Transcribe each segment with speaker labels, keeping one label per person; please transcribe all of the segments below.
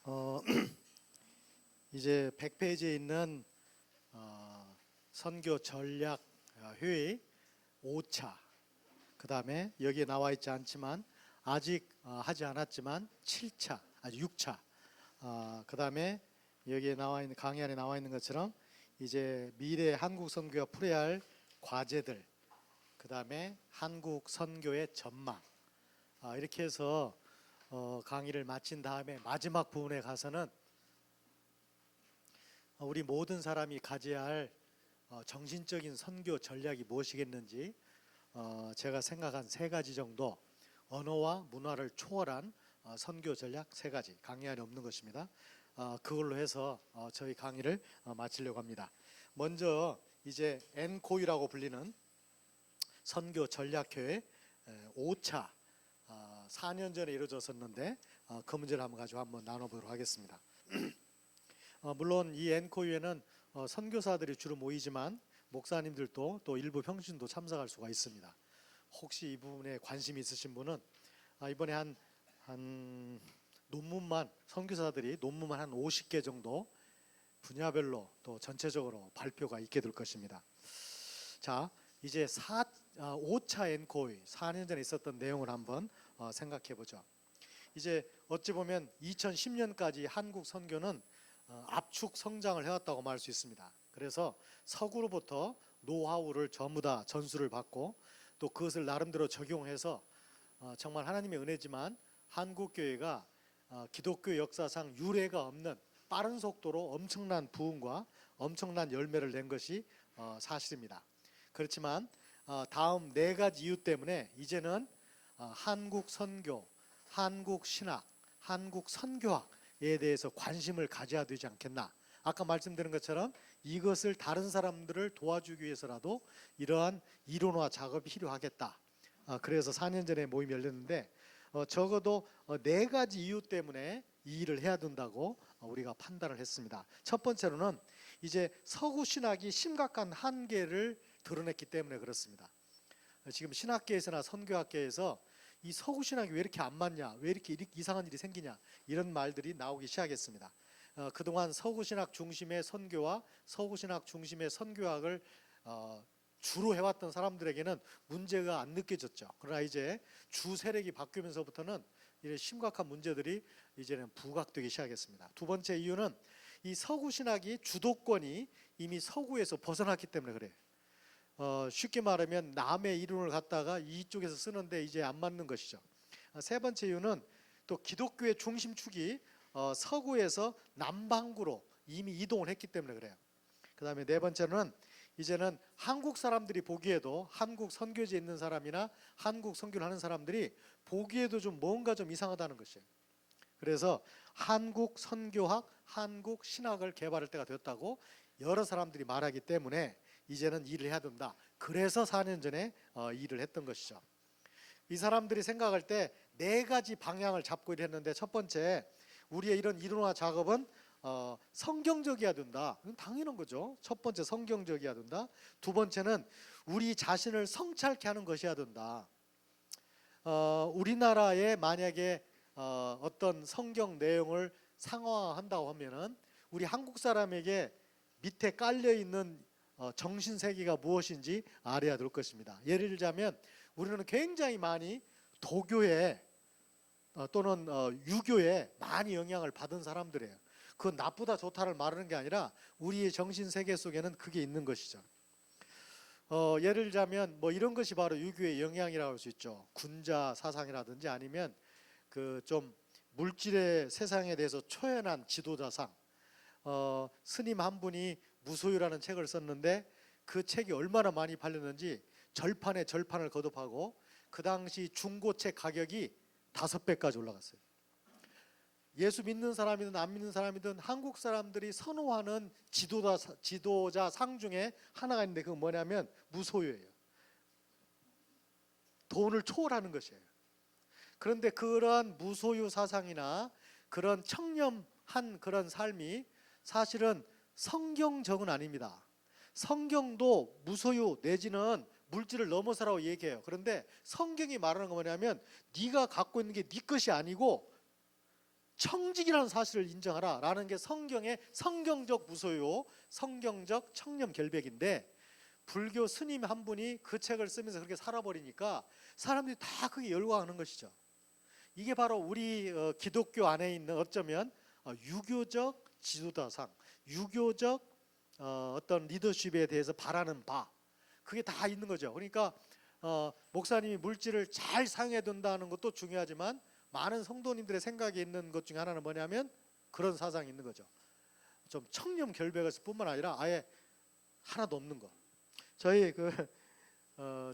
Speaker 1: 어, 이제 100페이지에 있는 선교 전략 회의 5차, 그 다음에 여기에 나와 있지 않지만 아직 하지 않았지만 7차, 아니 6차, 그 다음에 여기에 나와 있는 강의 안에 나와 있는 것처럼 이제 미래 한국 선교가 풀어야 할 과제들, 그 다음에 한국 선교의 전망, 이렇게 해서 강의를 마친 다음에 마지막 부분에 가서는 우리 모든 사람이 가져야 할 정신적인 선교 전략이 무엇이겠는지 제가 생각한 3가지 정도, 언어와 문화를 초월한 선교 전략 3가지, 강의 안에 없는 것입니다. 그걸로 해서 저희 강의를 마치려고 합니다. 먼저 이제 엔코이라고 불리는 선교 전략회의 5차 4년 전에 이루어졌었는데 그 문제를 한번 나눠보도록 하겠습니다. 물론 이 엔코이에는 선교사들이 주로 모이지만 목사님들도 또 일부 평신도 참석할 수가 있습니다. 혹시 이 부분에 관심이 있으신 분은 이번에 한 논문만, 선교사들이 논문만 한 50개 정도 분야별로 또 전체적으로 발표가 있게 될 것입니다. 자, 이제 5차 엔코이, 4년 전에 있었던 내용을 한번 생각해 보죠. 이제 어찌 보면 2010년까지 한국 선교는 압축 성장을 해왔다고 말할 수 있습니다. 그래서 서구로부터 노하우를 전부 다 전수를 받고 또 그것을 나름대로 적용해서 정말 하나님의 은혜지만 한국교회가 기독교 역사상 유례가 없는 빠른 속도로 엄청난 부흥과 엄청난 열매를 낸 것이 사실입니다. 그렇지만 다음 4가지 이유 때문에 이제는 한국 선교, 한국 신학, 한국 선교학에 대해서 관심을 가져야 되지 않겠나. 아까 말씀드린 것처럼 이것을 다른 사람들을 도와주기 위해서라도 이러한 이론화 작업이 필요하겠다. 그래서 4년 전에 모임이 열렸는데 적어도 4가지 이유 때문에 이 일을 해야 된다고 우리가 판단을 했습니다. 첫 번째로는 이제 서구 신학이 심각한 한계를 드러냈기 때문에 그렇습니다. 지금 신학계에서나 선교학계에서 이 서구 신학이 왜 이렇게 안 맞냐, 왜 이렇게 이상한 일이 생기냐, 이런 말들이 나오기 시작했습니다. 그동안 서구 신학 중심의 선교와 서구 신학 중심의 선교학을 주로 해왔던 사람들에게는 문제가 안 느껴졌죠. 그러나 이제 주 세력이 바뀌면서부터는 이런 심각한 문제들이 이제는 부각되기 시작했습니다. 두 번째 이유는 이 서구 신학이 주도권이 이미 서구에서 벗어났기 때문에 그래요. 쉽게 말하면 남의 이론을 갖다가 이쪽에서 쓰는데 이제 안 맞는 것이죠. 세 번째 이유는 또 기독교의 중심축이 서구에서 남반구로 이미 이동을 했기 때문에 그래요. 그 다음에 네 번째는 이제는 한국 사람들이 보기에도, 한국 선교지에 있는 사람이나 한국 선교를 하는 사람들이 보기에도 좀 뭔가 좀 이상하다는 것이에요. 그래서 한국 선교학, 한국 신학을 개발할 때가 되었다고 여러 사람들이 말하기 때문에 이제는 일을 해야 된다. 그래서 4년 전에 일을 했던 것이죠. 이 사람들이 생각할 때 4가지 방향을 잡고 일했는데, 첫 번째, 우리의 이런 이론화 작업은 성경적이어야 된다. 이건 당연한 거죠. 첫 번째, 성경적이어야 된다. 두 번째는 우리 자신을 성찰케 하는 것이어야 된다. 우리나라에 만약에 어떤 성경 내용을 상황화한다고 하면은 우리 한국 사람에게 밑에 깔려 있는 정신 세계가 무엇인지 알아야 될 것입니다. 예를 들자면 우리는 굉장히 많이 도교에 또는 유교에 많이 영향을 받은 사람들이에요. 그건 나쁘다 좋다를 말하는 게 아니라 우리의 정신 세계 속에는 그게 있는 것이죠. 예를 들자면 뭐 이런 것이 바로 유교의 영향이라고 할 수 있죠. 군자 사상이라든지 아니면 그 좀 물질의 세상에 대해서 초연한 지도자상. 스님 한 분이 무소유라는 책을 썼는데 그 책이 얼마나 많이 팔렸는지 절판에 절판을 거듭하고 그 당시 중고책 가격이 5배까지 올라갔어요. 예수 믿는 사람이든 안 믿는 사람이든 한국 사람들이 선호하는 지도자 상 중에 하나가 있는데 그건 뭐냐면 무소유예요. 돈을 초월하는 것이에요. 그런데 그런 무소유 사상이나 그런 청렴한 그런 삶이 사실은 성경적은 아닙니다. 성경도 무소유 내지는 물질을 넘어서라고 얘기해요. 그런데 성경이 말하는 건 뭐냐면 네가 갖고 있는 게 네 것이 아니고 청직이라는 사실을 인정하라라는 게 성경의 성경적 무소유, 성경적 청렴 결백인데 불교 스님 한 분이 그 책을 쓰면서 그렇게 살아버리니까 사람들이 다 그게 열광하는 것이죠. 이게 바로 우리 기독교 안에 있는 어쩌면 유교적 지도자상, 유교적 어떤 리더십에 대해서 바라는 바, 그게 다 있는 거죠. 그러니까 목사님이 물질을 잘 사용해야 된다는 것도 중요하지만 많은 성도님들의 생각에 있는 것 중에 하나는 뭐냐면 그런 사상이 있는 거죠. 좀 청렴 결백을 뿐만 아니라 아예 하나도 없는 거. 저희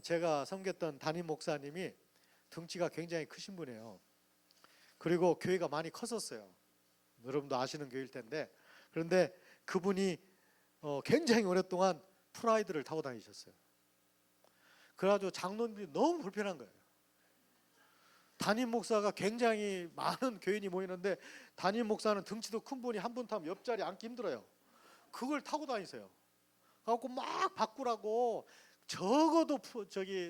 Speaker 1: 제가 섬겼던 담임 목사님이 덩치가 굉장히 크신 분이에요. 그리고 교회가 많이 컸었어요. 여러분도 아시는 교회일 텐데, 그런데 그분이 굉장히 오랫동안 프라이드를 타고 다니셨어요. 그래가지고 장로님들이 너무 불편한 거예요. 담임 목사가 굉장히 많은 교인이 모이는데 담임 목사는 덩치도 큰 분이 한 분 타면 옆자리 앉기 힘들어요. 그걸 타고 다니세요. 그래갖고 막 바꾸라고, 적어도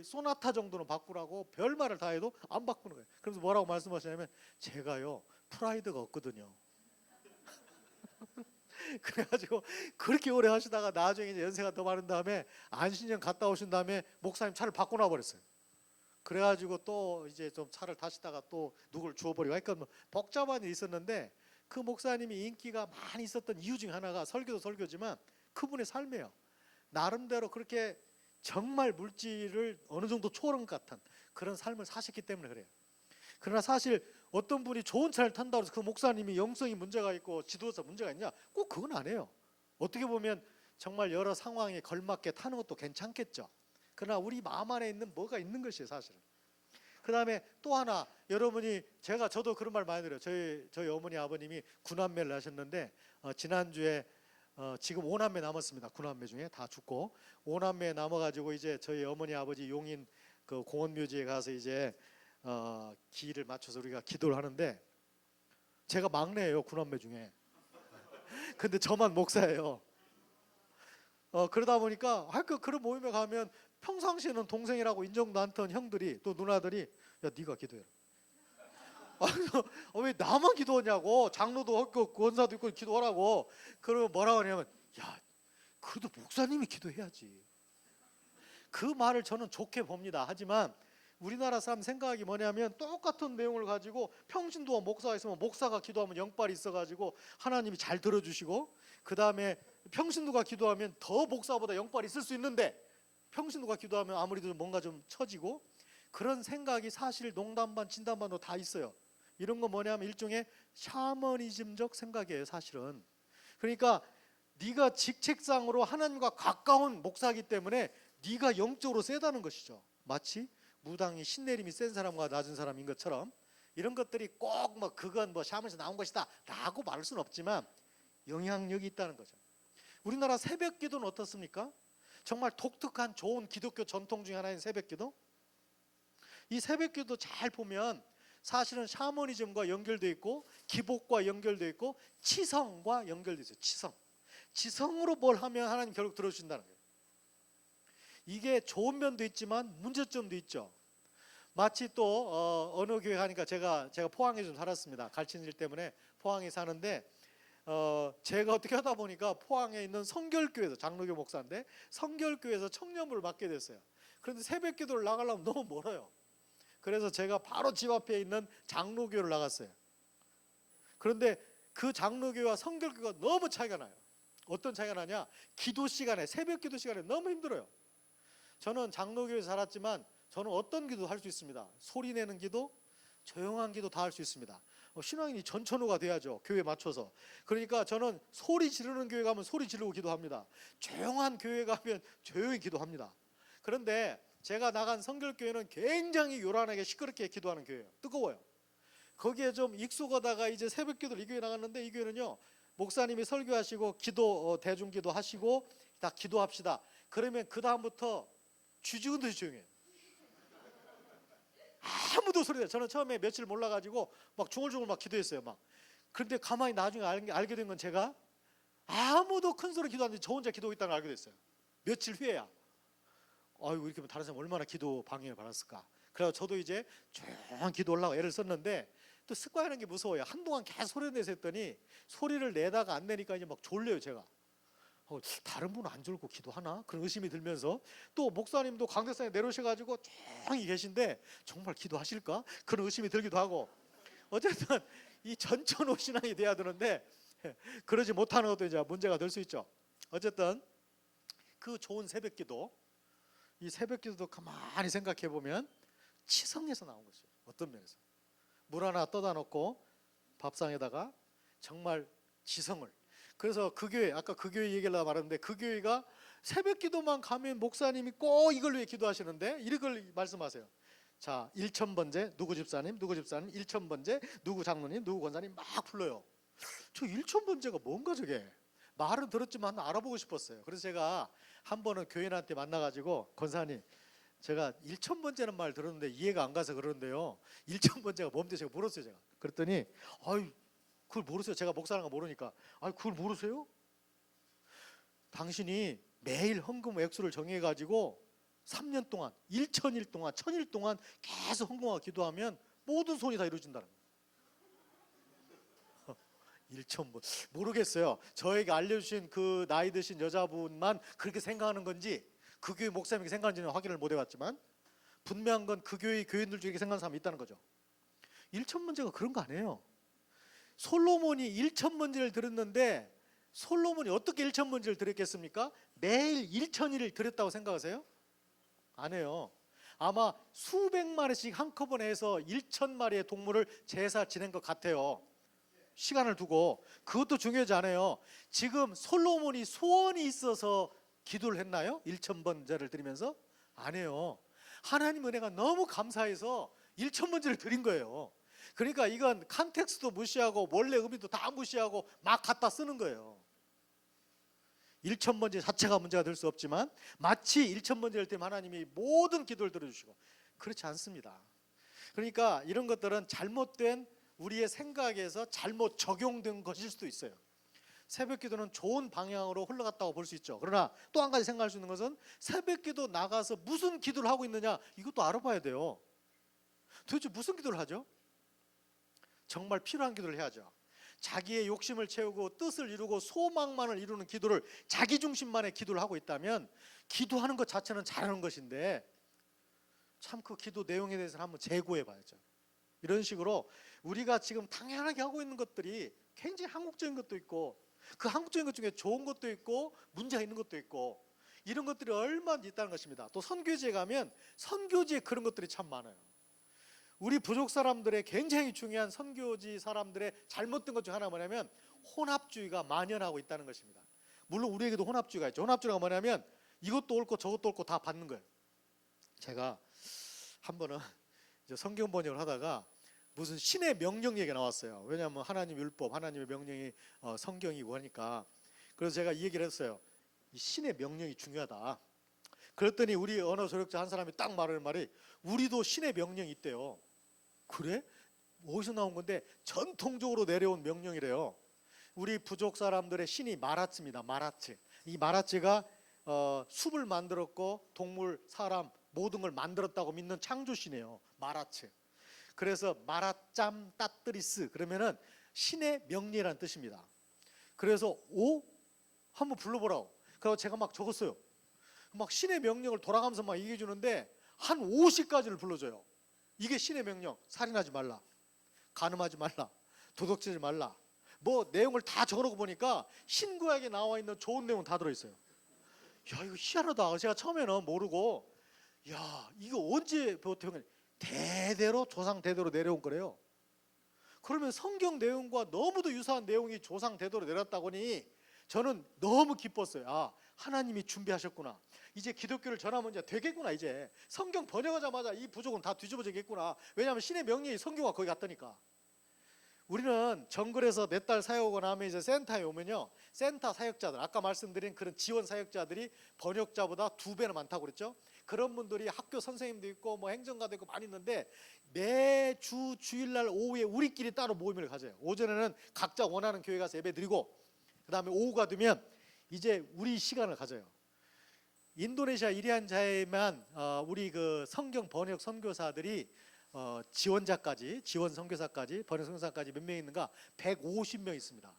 Speaker 1: 소나타 정도는 바꾸라고 별말을 다 해도 안 바꾸는 거예요. 그래서 뭐라고 말씀하시냐면 제가요 프라이드가 없거든요. 그래가지고 그렇게 오래 하시다가 나중에 이제 연세가 더 많은 다음에 안신년 갔다 오신 다음에 목사님 차를 바꿔놔 버렸어요. 그래가지고 또 이제 좀 차를 타시다가 또 누굴 주워버리고 하니까 뭐 복잡한 일이 있었는데, 그 목사님이 인기가 많이 있었던 이유 중에 하나가 설교도 설교지만 그분의 삶이에요. 나름대로 그렇게 정말 물질을 어느 정도 초월한 것 같은 그런 삶을 사셨기 때문에 그래요. 그러나 사실 어떤 분이 좋은 차를 탄다고 해서 그 목사님이 영성이 문제가 있고 지도자 문제가 있냐? 꼭 그건 아니에요. 어떻게 보면 정말 여러 상황에 걸맞게 타는 것도 괜찮겠죠. 그러나 우리 마음 안에 있는 뭐가 있는 것이에요, 사실은. 그 다음에 또 하나, 여러분이 저도 그런 말 많이 들어요. 저희 어머니 아버님이 9남매를 하셨는데 지난주에 지금 5남매 남았습니다. 9남매 중에 다 죽고 5남매 남아가지고 이제 저희 어머니 아버지 용인 그 공원묘지에 가서 이제 기일을 맞춰서 우리가 기도를 하는데, 제가 막내예요, 9남매 중에. 근데 저만 목사예요. 그러다 보니까 그런 모임에 가면 평상시에는 동생이라고 인정도 않던 형들이, 또 누나들이 야 네가 기도해라. 왜 나만 기도하냐고, 장로도 없고 권사도 있고 기도하라고. 그러면 뭐라고 하냐면 야 그래도 목사님이 기도해야지. 그 말을 저는 좋게 봅니다. 하지만 우리나라 사람 생각이 뭐냐면 똑같은 내용을 가지고 평신도와 목사가 있으면 목사가 기도하면 영빨이 있어가지고 하나님이 잘 들어주시고, 그 다음에 평신도가 기도하면 더 목사보다 영빨이 있을 수 있는데 평신도가 기도하면 아무래도 뭔가 좀 처지고, 그런 생각이 사실 농담 반 진담 반도 다 있어요. 이런 거 뭐냐면 일종의 샤머니즘적 생각이에요, 사실은. 그러니까 네가 직책상으로 하나님과 가까운 목사이기 때문에 네가 영적으로 세다는 것이죠. 마치 무당이 신내림이 센 사람과 낮은 사람인 것처럼 이런 것들이 꼭 뭐 그건 뭐 샤머니에서 나온 것이다 라고 말할 수는 없지만 영향력이 있다는 거죠. 우리나라 새벽기도는 어떻습니까? 정말 독특한 좋은 기독교 전통 중에 하나인 새벽기도. 이 새벽기도 잘 보면 사실은 샤머니즘과 연결되어 있고 기복과 연결되어 있고 치성과 연결되어 있어요. 치성으로 뭘 하면 하나님 결국 들어주신다는 거예요. 이게 좋은 면도 있지만 문제점도 있죠. 마치 또 어느 교회 가니까 제가 포항에 좀 살았습니다. 가르치는 일 때문에 포항에 사는데 제가 어떻게 하다 보니까 포항에 있는 성결교회에서, 장로교 목사인데 성결교회에서 청년부를 맡게 됐어요. 그런데 새벽 기도를 나가려면 너무 멀어요. 그래서 제가 바로 집 앞에 있는 장로교를 나갔어요. 그런데 그 장로교와 성결교가 너무 차이가 나요. 어떤 차이가 나냐? 기도 시간에, 새벽 기도 시간에 너무 힘들어요. 저는 장로교에서 살았지만 저는 어떤 기도 할 수 있습니다. 소리 내는 기도, 조용한 기도 다 할 수 있습니다. 신앙인이 전천후가 돼야죠, 교회에 맞춰서. 그러니까 저는 소리 지르는 교회 가면 소리 지르고 기도합니다. 조용한 교회 가면 조용히 기도합니다. 그런데 제가 나간 성결교회는 굉장히 요란하게 시끄럽게 기도하는 교회예요. 뜨거워요. 거기에 좀 익숙하다가 이제 새벽 기도를 이 교회 나갔는데, 이 교회는요 목사님이 설교하시고 기도 대중기도 하시고 다 기도합시다. 그러면 그 다음부터 쥐죽은 듯이 조용해요. 아무도 소리 내요. 저는 처음에 며칠 몰라가지고 막 중얼중얼 막 기도했어요. 막. 그런데 가만히 나중에 알게 된 건, 제가 아무도 큰 소리 기도 안 했는데 저 혼자 기도하고 있다는 걸 알게 됐어요. 며칠 후에야. 아이고, 이렇게 다른 사람 얼마나 기도 방해를 받았을까. 그래서 저도 이제 조용한 기도 하려고 애를 썼는데 또 습관하는 게 무서워요. 한동안 계속 소리 내서 했더니 소리를 내다가 안 내니까 이제 막 졸려요 제가. 다른 분은 안 졸고 기도하나? 그런 의심이 들면서 또 목사님도 강대상에 내려오셔가지고 조용히 계신데 정말 기도하실까? 그런 의심이 들기도 하고. 어쨌든 이 전천후 신앙이 돼야 되는데 그러지 못하는 것도 이제 문제가 될 수 있죠. 어쨌든 그 좋은 새벽기도, 이 새벽기도도 가만히 생각해 보면 치성에서 나온 것이에요. 어떤 면에서 물 하나 떠다 놓고 밥상에다가 정말 지성을. 그래서 그 교회, 아까 그 교회 얘기하려고 말했는데 그 교회가 새벽기도만 가면 목사님이 꼭 이걸 위해 기도하시는데 이걸 말씀하세요. 자, 1000번째 누구 집사님, 누구 집사님, 1000번째 누구 장로님, 누구 권사님 막 불러요. 저 1000번째가 뭔가 저게. 말은 들었지만 알아보고 싶었어요. 그래서 제가 한 번은 교인한테 만나가지고 권사님, 제가 1000번째는 말 들었는데 이해가 안 가서 그러는데요, 1000번째가 뭔데 제가 물었어요. 제가 그랬더니 아유 그걸 모르세요. 제가 목사라는 거 모르니까 아유 그걸 모르세요? 당신이 매일 헌금 액수를 정해가지고 3년 동안 1000일 동안 1000일 동안 계속 헌금하고 기도하면 모든 소원이 다 이루어진다는 거예요. 1000번 모르겠어요. 저에게 알려주신 그 나이 드신 여자분만 그렇게 생각하는 건지 그 교회 목사님이 생각하는지는 확인을 못 해봤지만 분명한 건 그 교회 교인들 중에 생각하는 사람이 있다는 거죠. 1000번째가 그런 거 아니에요. 솔로몬이 1000번째를 드렸는데 솔로몬이 어떻게 1000번째를 드렸겠습니까? 매일 1000일을 드렸다고 생각하세요? 안 해요. 아마 수백 마리씩 한꺼번에 해서 1000마리의 동물을 제사 지낸 것 같아요. 시간을 두고. 그것도 중요하지 않아요. 지금 솔로몬이 소원이 있어서 기도를 했나요? 1000번째를 드리면서? 안 해요. 하나님 은혜가 너무 감사해서 1000번째를 드린 거예요. 그러니까 이건 컨텍스트도 무시하고 원래 의미도 다 무시하고 막 갖다 쓰는 거예요. 1000번째 자체가 문제가 될 수 없지만 마치 1000번째를 때문에 하나님이 모든 기도를 들어주시고, 그렇지 않습니다. 그러니까 이런 것들은 잘못된 우리의 생각에서 잘못 적용된 것일 수도 있어요. 새벽기도는 좋은 방향으로 흘러갔다고 볼 수 있죠. 그러나 또 한 가지 생각할 수 있는 것은 새벽기도 나가서 무슨 기도를 하고 있느냐, 이것도 알아봐야 돼요. 도대체 무슨 기도를 하죠? 정말 필요한 기도를 해야죠. 자기의 욕심을 채우고 뜻을 이루고 소망만을 이루는 기도를, 자기 중심만의 기도를 하고 있다면 기도하는 것 자체는 잘하는 것인데 참 그 기도 내용에 대해서는 한번 재고해 봐야죠. 이런 식으로 우리가 지금 당연하게 하고 있는 것들이 굉장히 한국적인 것도 있고 그 한국적인 것 중에 좋은 것도 있고 문제가 있는 것도 있고 이런 것들이 얼마나 있다는 것입니다. 또 선교지에 가면 선교지에 그런 것들이 참 많아요. 우리 부족 사람들의 굉장히 중요한 선교지 사람들의 잘못된 것 중 하나가 뭐냐면 혼합주의가 만연하고 있다는 것입니다. 물론 우리에게도 혼합주의가 있죠. 혼합주의가 뭐냐면 이것도 옳고 저것도 옳고 다 받는 거예요. 제가 한 번은 이제 성경 번역을 하다가 무슨 신의 명령 얘기가 나왔어요. 왜냐하면 하나님 율법, 하나님의 명령이 성경이고 하니까. 그래서 제가 이 얘기를 했어요. 이 신의 명령이 중요하다. 그랬더니 우리 언어 조력자 한 사람이 딱 말하는 말이 우리도 신의 명령이 있대요. 그래? 어디서 나온 건데 전통적으로 내려온 명령이래요. 우리 부족 사람들의 신이 마라츠입니다. 마라츠. 이 마라츠가 숲을 만들었고 동물, 사람 모든 걸 만들었다고 믿는 창조신이에요. 마라츠. 그래서 마라짬 따뜨리스 그러면은 신의 명령이라는 뜻입니다. 그래서 오? 한번 불러보라고. 그래서 제가 막 적었어요. 막 신의 명령을 돌아가면서 막 얘기해 주는데 한 50가지를 불러줘요. 이게 신의 명령. 살인하지 말라, 간음하지 말라, 도둑질하지 말라. 뭐 내용을 다 적어놓고 보니까 신구약에 나와 있는 좋은 내용 다 들어있어요. 야, 이거 희한하다. 제가 처음에는 모르고 야, 이거 언제 배웠더니 대대로 조상 대대로 내려온 거래요. 그러면 성경 내용과 너무도 유사한 내용이 조상 대대로 내렸다고 하니 저는 너무 기뻤어요. 아, 하나님이 준비하셨구나. 이제 기독교를 전하면 이제 되겠구나. 이제 성경 번역하자마자 이 부족은 다 뒤집어지겠구나. 왜냐하면 신의 명령이 성경과 거기 갔다니까. 우리는 정글에서 몇 달 사역하고 나면 이제 센터에 오면요, 센터 사역자들, 아까 말씀드린 그런 지원 사역자들이 번역자보다 2배나 많다고 그랬죠. 그런 분들이 학교 선생님도 있고 뭐 행정가도 있고 많이 있는데 매주 주일날 오후에 우리끼리 따로 모임을 가져요. 오전에는 각자 원하는 교회 가서 예배 드리고 그 다음에 오후가 되면 이제 우리 시간을 가져요. 인도네시아 이리안 자에만 우리 그 성경 번역 선교사들이 지원자까지, 지원 선교사까지, 번역 선교사까지 몇 명 있는가? 150명 있습니다.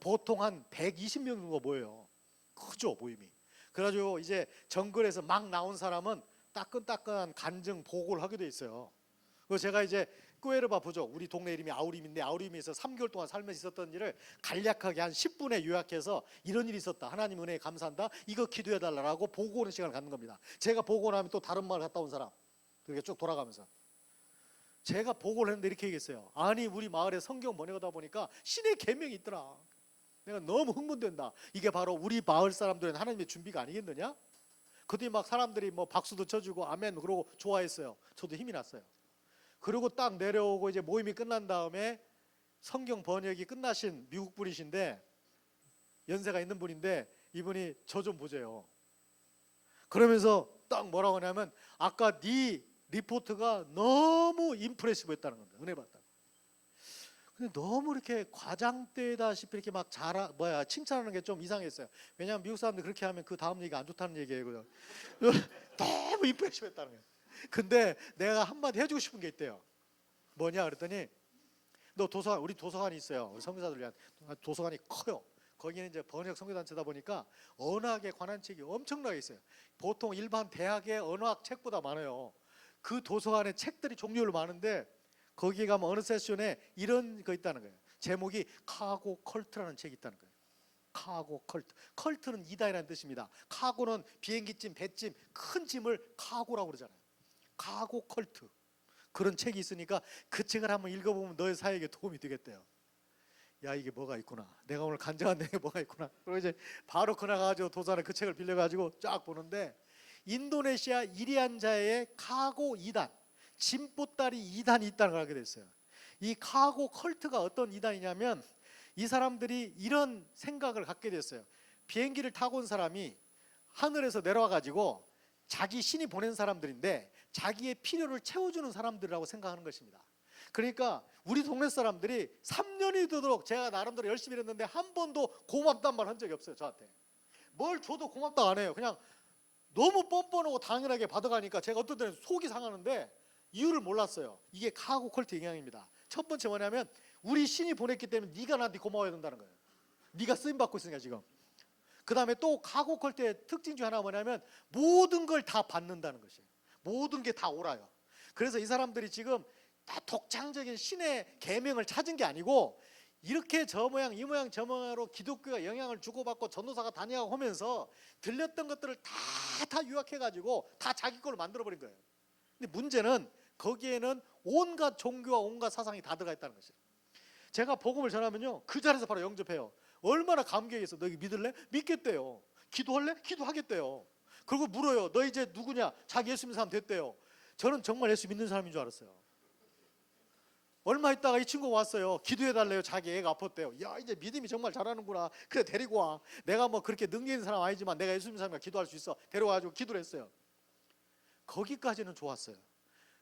Speaker 1: 보통 한 120명 정도 모여요. 크죠, 모임이. 그래가지고 이제 정글에서 막 나온 사람은 따끈따끈한 간증 보고를 하게 돼 있어요. 그래서 제가 이제 꾸에르바 부족, 우리 동네 이름이 아우림인데 아우림에서 3개월 동안 살면서 있었던 일을 간략하게 한 10분에 요약해서 이런 일이 있었다, 하나님 은혜에 감사한다, 이거 기도해달라고 보고 오는 시간을 갖는 겁니다. 제가 보고 나면 또 다른 마을 갔다 온 사람 그렇게 쭉 돌아가면서 제가 보고를 했는데 이렇게 얘기했어요. 아니 우리 마을에 성경 번역하다 보니까 신의 계명이 있더라. 내가 너무 흥분된다. 이게 바로 우리 마을 사람들은 하나님의 준비가 아니겠느냐? 그때 막 사람들이 뭐 박수도 쳐주고 아멘 그러고 좋아했어요. 저도 힘이 났어요. 그리고 딱 내려오고 이제 모임이 끝난 다음에 성경 번역이 끝나신 미국 분이신데 연세가 있는 분인데 이분이 저 좀 보세요. 그러면서 딱 뭐라고 하냐면 아까 네 리포트가 너무 임프레시브했다는 겁니다. 은혜 받다. 근데 너무 이렇게 과장되다시피 이렇게 막 칭찬하는 게 좀 이상했어요. 왜냐하면 미국 사람들 그렇게 하면 그 다음 얘기가 안 좋다는 얘기예요. 너무 임프레시브했다는 거예요. 근데 내가 한마디 해주고 싶은 게 있대요. 뭐냐 그랬더니 너 도서관, 우리 도서관이 있어요. 우리 선교사들 위한 도서관이 커요. 거기는 이제 번역 선교단체다 보니까 언어학에 관한 책이 엄청나게 있어요. 보통 일반 대학의 언어학 책보다 많아요. 그 도서관에 책들이 종류로 많은데 거기에 가면 어느 세션에 이런 거 있다는 거예요. 제목이 카고 컬트라는 책이 있다는 거예요. 카고 컬트. 컬트는 이단이라는 뜻입니다. 카고는 비행기찜, 배찜, 큰 짐을 카고라고 그러잖아요. 카고 컬트. 그런 책이 있으니까 그 책을 한번 읽어보면 너의 사역에 도움이 되겠대요. 야 이게 뭐가 있구나. 내가 오늘 간증한 내용에 뭐가 있구나. 그리고 이제 바로 그날 가지고 도서관에 그 책을 빌려가지고 쫙 보는데 인도네시아 이리안자의 카고 2단, 짐보따리 2단이 있다는 걸 알게 됐어요. 이 카고 컬트가 어떤 2단이냐면 이 사람들이 이런 생각을 갖게 됐어요. 비행기를 타고 온 사람이 하늘에서 내려와 가지고 자기 신이 보낸 사람들인데 자기의 필요를 채워주는 사람들이라고 생각하는 것입니다. 그러니까 우리 동네 사람들이 3년이 되도록 제가 나름대로 열심히 일했는데 한 번도 고맙단 말 한 적이 없어요. 저한테 뭘 줘도 고맙다 안 해요. 그냥 너무 뻔뻔하고 당연하게 받아가니까 제가 어떤 때는 속이 상하는데 이유를 몰랐어요. 이게 카고 컬트 영향입니다. 첫 번째 뭐냐면 우리 신이 보냈기 때문에 네가 나한테 고마워야 된다는 거예요. 네가 쓰임받고 있으니까 지금. 그 다음에 또 카고 컬트의 특징 중 하나가 뭐냐면 모든 걸 다 받는다는 것이에요. 모든 게 다 옳아요. 그래서 이 사람들이 지금 다 독창적인 신의 계명을 찾은 게 아니고 이렇게 저 모양 이 모양 저 모양으로 기독교가 영향을 주고받고 전도사가 다녀가고 하면서 들렸던 것들을 다 요약해가지고 다 자기 걸로 만들어버린 거예요. 근데 문제는 거기에는 온갖 종교와 온갖 사상이 다 들어가 있다는 것이에요. 제가 복음을 전하면요 그 자리에서 바로 영접해요. 얼마나 감격했어. 너 이거 믿을래? 믿겠대요. 기도할래? 기도하겠대요. 그리고 물어요. 너 이제 누구냐? 자기 예수 믿는 사람 됐대요. 저는 정말 예수 믿는 사람인 줄 알았어요. 얼마 있다가 이 친구가 왔어요. 기도해달래요. 자기 애가 아팠대요. 야 이제 믿음이 정말 잘하는구나. 그래 데리고 와. 내가 뭐 그렇게 능력 있는 사람 아니지만 내가 예수 믿는 사람과 기도할 수 있어. 데려와가지고 기도를 했어요. 거기까지는 좋았어요.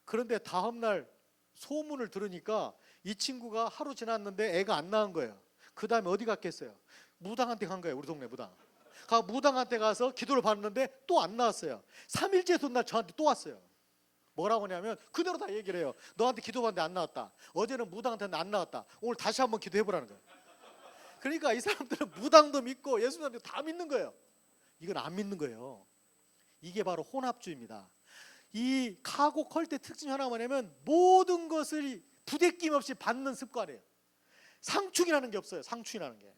Speaker 1: 그런데 다음날 소문을 들으니까 이 친구가 하루 지났는데 애가 안 낳은 거예요. 그 다음에 어디 갔겠어요? 무당한테 간 거예요. 우리 동네 무당. 무당한테 가서 기도를 받는데 또 안 나왔어요. 3일째 된 날 저한테 또 왔어요. 뭐라고 하냐면 그대로 다 얘기를 해요. 너한테 기도받는데 안 나왔다. 어제는 무당한테 안 나왔다. 오늘 다시 한번 기도해보라는 거예요. 그러니까 이 사람들은 무당도 믿고 예수 믿는 다 믿는 거예요. 이건 안 믿는 거예요. 이게 바로 혼합주의입니다. 이 카고 컬트의 특징 하나가 뭐냐면 모든 것을 부대낌 없이 받는 습관이에요. 상충이라는 게 없어요. 상충이라는 게.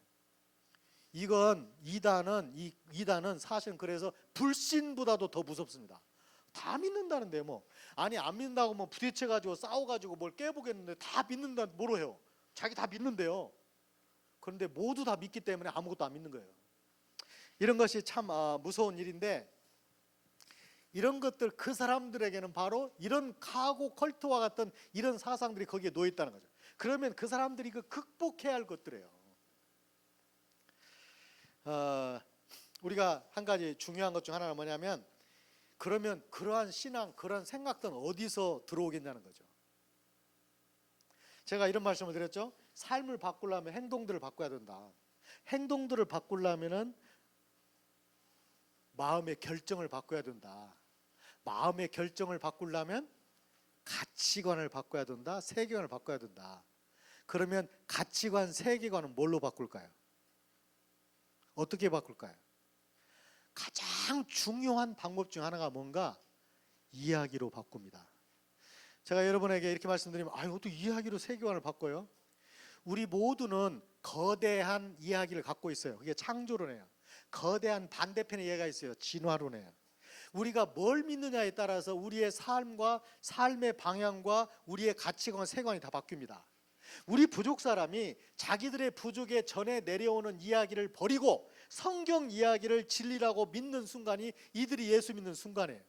Speaker 1: 이건 이단은 사실은 그래서 불신보다도 더 무섭습니다. 다 믿는다는데 뭐 아니 안 믿는다고 뭐 부딪혀가지고 싸워가지고 뭘 깨보겠는데 다 믿는다 뭐로 해요? 자기 다 믿는데요. 그런데 모두 다 믿기 때문에 아무것도 안 믿는 거예요. 이런 것이 참 무서운 일인데 이런 것들 그 사람들에게는 바로 이런 카고 컬트와 같은 이런 사상들이 거기에 놓여 있다는 거죠. 그러면 그 사람들이 그 극복해야 할 것들이에요. 우리가 한 가지 중요한 것 중 하나는 뭐냐면 그러면 그러한 신앙, 그런 생각들은 어디서 들어오겠냐는 거죠. 제가 이런 말씀을 드렸죠. 삶을 바꾸려면 행동들을 바꿔야 된다. 행동들을 바꾸려면은 마음의 결정을 바꿔야 된다. 마음의 결정을 바꾸려면 가치관을 바꿔야 된다, 세계관을 바꿔야 된다. 그러면 가치관, 세계관은 뭘로 바꿀까요? 어떻게 바꿀까요? 가장 중요한 방법 중 하나가 뭔가? 이야기로 바꿉니다. 제가 여러분에게 이렇게 말씀드리면 어떻게 이야기로 세계관을 바꿔요? 우리 모두는 거대한 이야기를 갖고 있어요. 그게 창조론이에요. 거대한 반대편의 이야기가 있어요. 진화론이에요. 우리가 뭘 믿느냐에 따라서 우리의 삶과 삶의 방향과 우리의 가치관, 세계관이 다 바뀝니다. 우리 부족 사람이 자기들의 부족에 전해 내려오는 이야기를 버리고 성경 이야기를 진리라고 믿는 순간이 이들이 예수 믿는 순간이에요.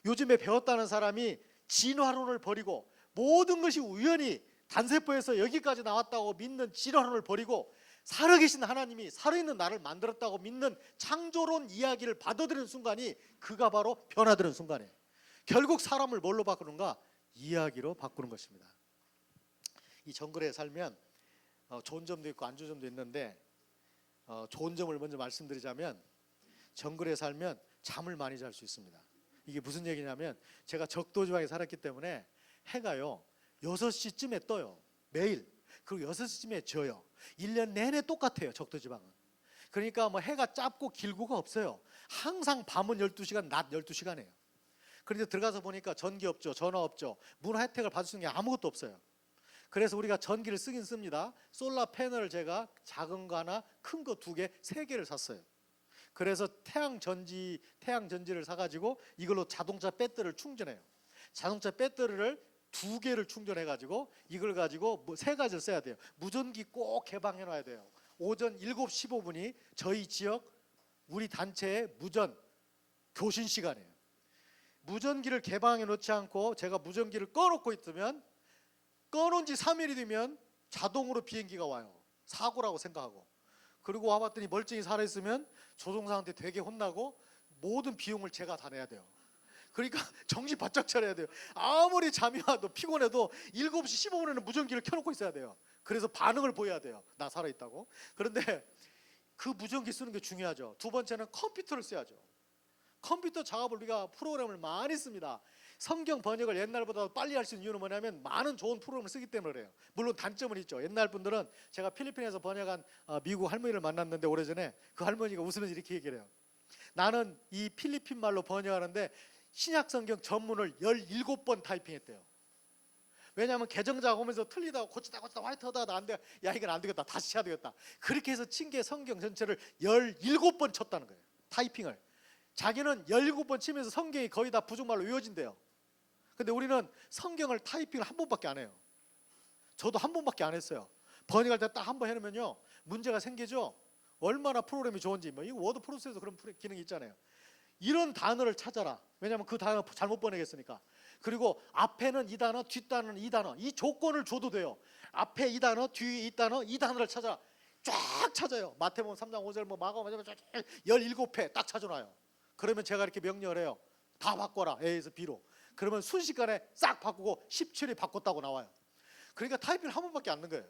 Speaker 1: 요즘에 배웠다는 사람이 진화론을 버리고 모든 것이 우연히 단세포에서 여기까지 나왔다고 믿는 진화론을 버리고 살아계신 하나님이 살아있는 나를 만들었다고 믿는 창조론 이야기를 받아들이는 순간이 그가 바로 변화되는 순간이에요. 결국 사람을 뭘로 바꾸는가? 이야기로 바꾸는 것입니다. 이 정글에 살면 좋은 점도 있고 안 좋은 점도 있는데 좋은 점을 먼저 말씀드리자면 정글에 살면 잠을 많이 잘 수 있습니다. 이게 무슨 얘기냐면 제가 적도지방에 살았기 때문에 해가요 6시쯤에 떠요. 매일. 그리고 6시쯤에 져요. 1년 내내 똑같아요. 적도지방은. 그러니까 뭐 해가 짧고 길고가 없어요. 항상 밤은 12시간, 낮 12시간이에요. 그런데 들어가서 보니까 전기 없죠. 전화 없죠. 문화 혜택을 받을 수 있는 게 아무것도 없어요. 그래서 우리가 전기를 쓰긴 씁니다. 솔라 패널을 제가 작은 거 하나, 큰 거 2개, 3개를 샀어요. 그래서 태양 전지를 사가지고 이걸로 자동차 배터리를 충전해요. 자동차 배터리를 2개를 충전해가지고 이걸 가지고 3가지를 써야 돼요. 무전기 꼭 개방해놔야 돼요. 오전 7시 15분이 저희 지역 우리 단체의 무전 교신 시간이에요. 무전기를 개방해 놓지 않고 제가 무전기를 꺼놓고 있으면 꺼놓은 지 3일이 되면 자동으로 비행기가 와요. 사고라고 생각하고. 그리고 와봤더니 멀쩡히 살아있으면 조종사한테 되게 혼나고 모든 비용을 제가 다 내야 돼요. 그러니까 정신 바짝 차려야 돼요. 아무리 잠이 와도 피곤해도 7시 15분에는 무전기를 켜놓고 있어야 돼요. 그래서 반응을 보여야 돼요. 나 살아있다고. 그런데 그 무전기 쓰는 게 중요하죠. 두 번째는 컴퓨터를 써야죠. 컴퓨터 작업을 우리가 프로그램을 많이 씁니다. 성경 번역을 옛날보다 빨리 할 수 있는 이유는 뭐냐면 많은 좋은 프로그램을 쓰기 때문에 그래요. 물론 단점은 있죠. 옛날 분들은 제가 필리핀에서 번역한 미국 할머니를 만났는데 오래전에 그 할머니가 웃으면서 이렇게 얘기를 해요. 나는 이 필리핀 말로 번역하는데 신약 성경 전문을 17번 타이핑했대요. 왜냐하면 개정자가 오면서 틀리다고 고치다 화이트하다 안 돼. 야 이건 안 되겠다. 다시 해야 되겠다. 그렇게 해서 친 게 성경 전체를 17번 쳤다는 거예요. 타이핑을. 자기는 17번 치면서 성경이 거의 다 부족말로 외워진대요. 근데 우리는 성경을 타이핑을 한 번밖에 안 해요. 저도 한 번밖에 안 했어요. 번역할 때 딱 한 번 해놓으면요 문제가 생기죠. 얼마나 프로그램이 좋은지. 뭐 이 워드 프로세서 그런 기능이 있잖아요. 이런 단어를 찾아라. 왜냐하면 그 단어 잘못 번역했으니까. 그리고 앞에는 이 단어, 뒷단어는 이 단어. 이 조건을 줘도 돼요. 앞에 이 단어, 뒤에 이 단어, 이 단어를 찾아라. 쫙 찾아요. 마태복음 3장 5절 뭐 마가복음 17회 딱 찾아놔요. 그러면 제가 이렇게 명령을 해요. 다 바꿔라. A에서 B로. 그러면 순식간에 싹 바꾸고 17이 바꿨다고 나와요. 그러니까 타이핑을 한 번밖에 안 넣은 거예요.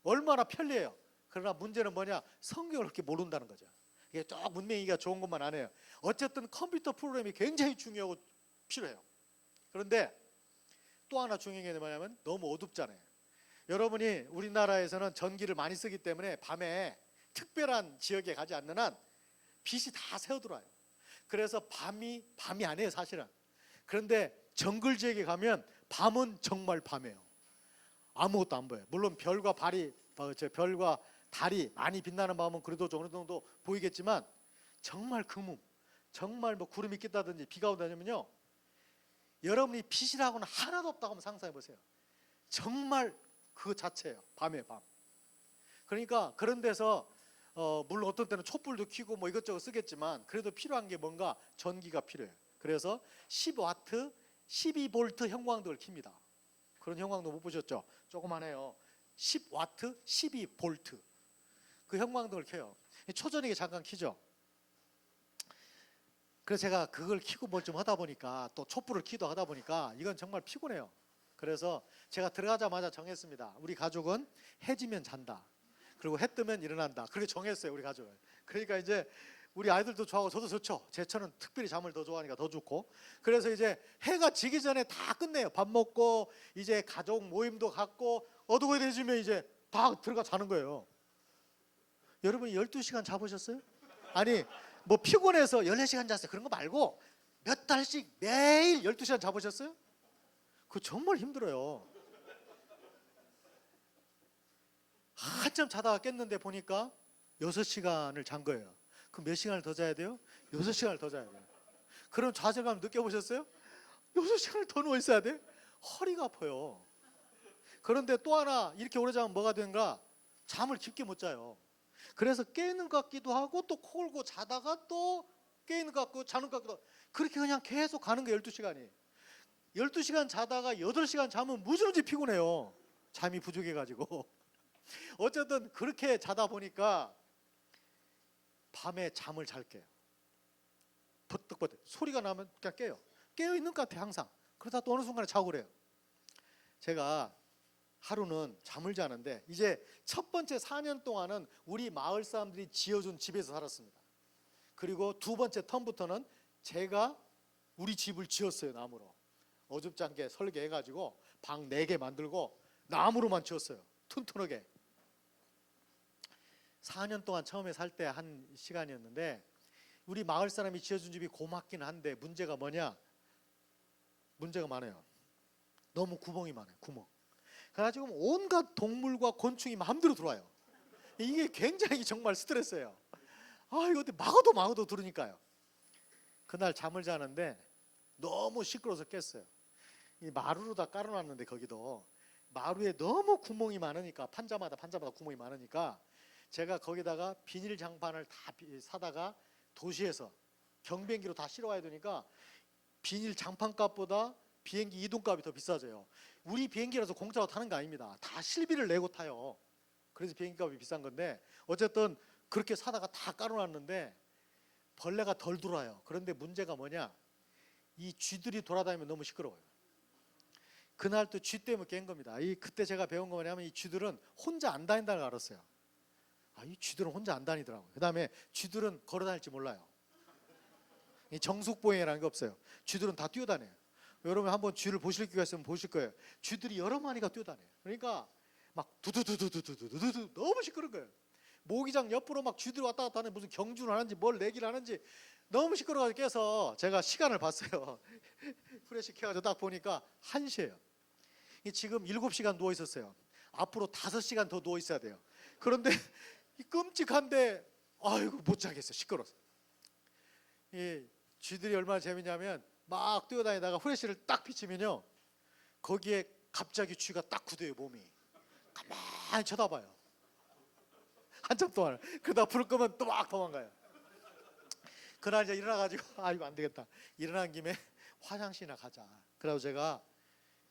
Speaker 1: 얼마나 편리해요. 그러나 문제는 뭐냐? 성경을 그렇게 모른다는 거죠. 이게 쭉 문맹이가 좋은 것만 아니에요. 어쨌든 컴퓨터 프로그램이 굉장히 중요하고 필요해요. 그런데 또 하나 중요한 게 뭐냐면 너무 어둡잖아요. 여러분이 우리나라에서는 전기를 많이 쓰기 때문에 밤에 특별한 지역에 가지 않는 한 빛이 다 새어들어와요. 그래서 밤이 아니에요 사실은. 그런데 정글 지역에 가면 밤은 정말 밤이에요. 아무것도 안 보여요. 물론 별과 달이 많이 빛나는 밤은 그래도 어느 정도 보이겠지만 정말 금음, 정말 뭐 구름이 낀다든지 비가 온다면요 여러분이 빛이라고는 하나도 없다고 한번 상상해 보세요. 정말 그 자체예요. 밤에 밤. 그러니까 그런 데서 물론 어떤 때는 촛불도 켜고 뭐 이것저것 쓰겠지만 그래도 필요한 게 뭔가 전기가 필요해요. 그래서 10와트, 12볼트 형광등을 켭니다. 그런 형광등 못 보셨죠? 조그만해요. 10와트, 12볼트. 그 형광등을 켜요. 초저녁에 잠깐 켜죠. 그래서 제가 그걸 켜고 뭘 좀 하다 보니까 또 촛불을 켜도 하다 보니까 이건 정말 피곤해요. 그래서 제가 들어가자마자 정했습니다. 우리 가족은 해 지면 잔다. 그리고 해 뜨면 일어난다. 그렇게 정했어요, 우리 가족은. 그러니까 이제 우리 아이들도 좋아하고 저도 좋죠. 제천은 특별히 잠을 더 좋아하니까 더 좋고. 그래서 이제 해가 지기 전에 다 끝내요. 밥 먹고 이제 가족 모임도 갖고 어둑이 되시면 이제 다 들어가 자는 거예요. 여러분 12시간 자보셨어요? 아니 뭐 피곤해서 14시간 잤어요 그런 거 말고 몇 달씩 매일 12시간 자보셨어요? 그거 정말 힘들어요. 한참 자다가 깼는데 보니까 6시간을 잔 거예요. 그럼 몇 시간을 더 자야 돼요? 6시간을 더 자야 돼요. 그럼 좌절감 느껴보셨어요? 6시간을 더 누워 있어야 돼? 허리가 아파요. 그런데 또 하나 이렇게 오래 자면 뭐가 되는가? 잠을 깊게 못 자요. 그래서 깨는 것 같기도 하고 또 코 골고 자다가 또 깨는 것 같고 자는 것 같기도 하고 그렇게 그냥 계속 가는 거예요. 12시간이 12시간 자다가 8시간 자면 무지무지 피곤해요. 잠이 부족해가지고 어쨌든 그렇게 자다 보니까 밤에 잠을 잘 깨요. 버뜩버뜩 소리가 나면 그냥 깨요. 깨어있는 것 같아요 항상. 그러다 또 어느 순간에 자고 그래요. 제가 하루는 잠을 자는데 이제 첫 번째 4년 동안은 우리 마을 사람들이 지어준 집에서 살았습니다. 그리고 두 번째 텀부터는 제가 우리 집을 지었어요. 나무로 어줍지 않게 설계해가지고 방 4개 만들고 나무로만 지었어요. 튼튼하게. 4년 동안 처음에 살 때 한 시간이었는데 우리 마을 사람이 지어준 집이 고맙긴 한데 문제가 뭐냐? 문제가 많아요. 너무 구멍이 많아요. 구멍. 그래가지고 온갖 동물과 곤충이 마음대로 들어와요. 이게 굉장히 정말 스트레스예요. 아 이거 어떻게 막아도 들으니까요. 그날 잠을 자는데 너무 시끄러워서 깼어요. 이 마루로 다 깔아놨는데 거기도 마루에 너무 구멍이 많으니까 판자마다 구멍이 많으니까 제가 거기다가 비닐 장판을 다 사다가 도시에서 경비행기로 다 실어와야 되니까 비닐 장판값보다 비행기 이동값이 더 비싸져요. 우리 비행기라서 공짜로 타는 거 아닙니다. 다 실비를 내고 타요. 그래서 비행기값이 비싼 건데 어쨌든 그렇게 사다가 다 깔아놨는데 벌레가 덜 들어와요. 그런데 문제가 뭐냐? 이 쥐들이 돌아다니면 너무 시끄러워요. 그날 또 쥐 때문에 깬 겁니다. 그때 제가 배운 거 뭐냐면 이 쥐들은 혼자 안 다닌다는 걸 알았어요. 이 쥐들은 혼자 안 다니더라고요. 그 다음에 쥐들은 걸어 다닐지 몰라요. 이 정숙보행이라는 게 없어요. 쥐들은 다 뛰어다녀요. 여러분 한번 쥐를 보실 기회가 있으면 보실 거예요. 쥐들이 여러 마리가 뛰어다녀요. 그러니까 막 두두두두두두두두 너무 시끄러운 거예요. 모기장 옆으로 막 쥐들이 왔다 갔다 하는 무슨 경주를 하는지 뭘 내기를 하는지 너무 시끄러워서 깨서 제가 시간을 봤어요. 프레시 켜가지고 딱 보니까 1시예요. 지금 7시간 누워 있었어요. 앞으로 5시간 더 누워 있어야 돼요. 그런데 끔찍한데 아이고 못 자겠어요. 시끄러워서. 이 쥐들이 얼마나 재밌냐면 막 뛰어다니다가 후레쉬를 딱 비치면요 거기에 갑자기 쥐가 딱 굳어요. 몸이 가만히 쳐다봐요. 한참 동안. 그러다 불을 끄면 또 막 도망가요. 그날 이제 일어나가지고 이거 안 되겠다. 일어난 김에 화장실이나 가자. 그래서 제가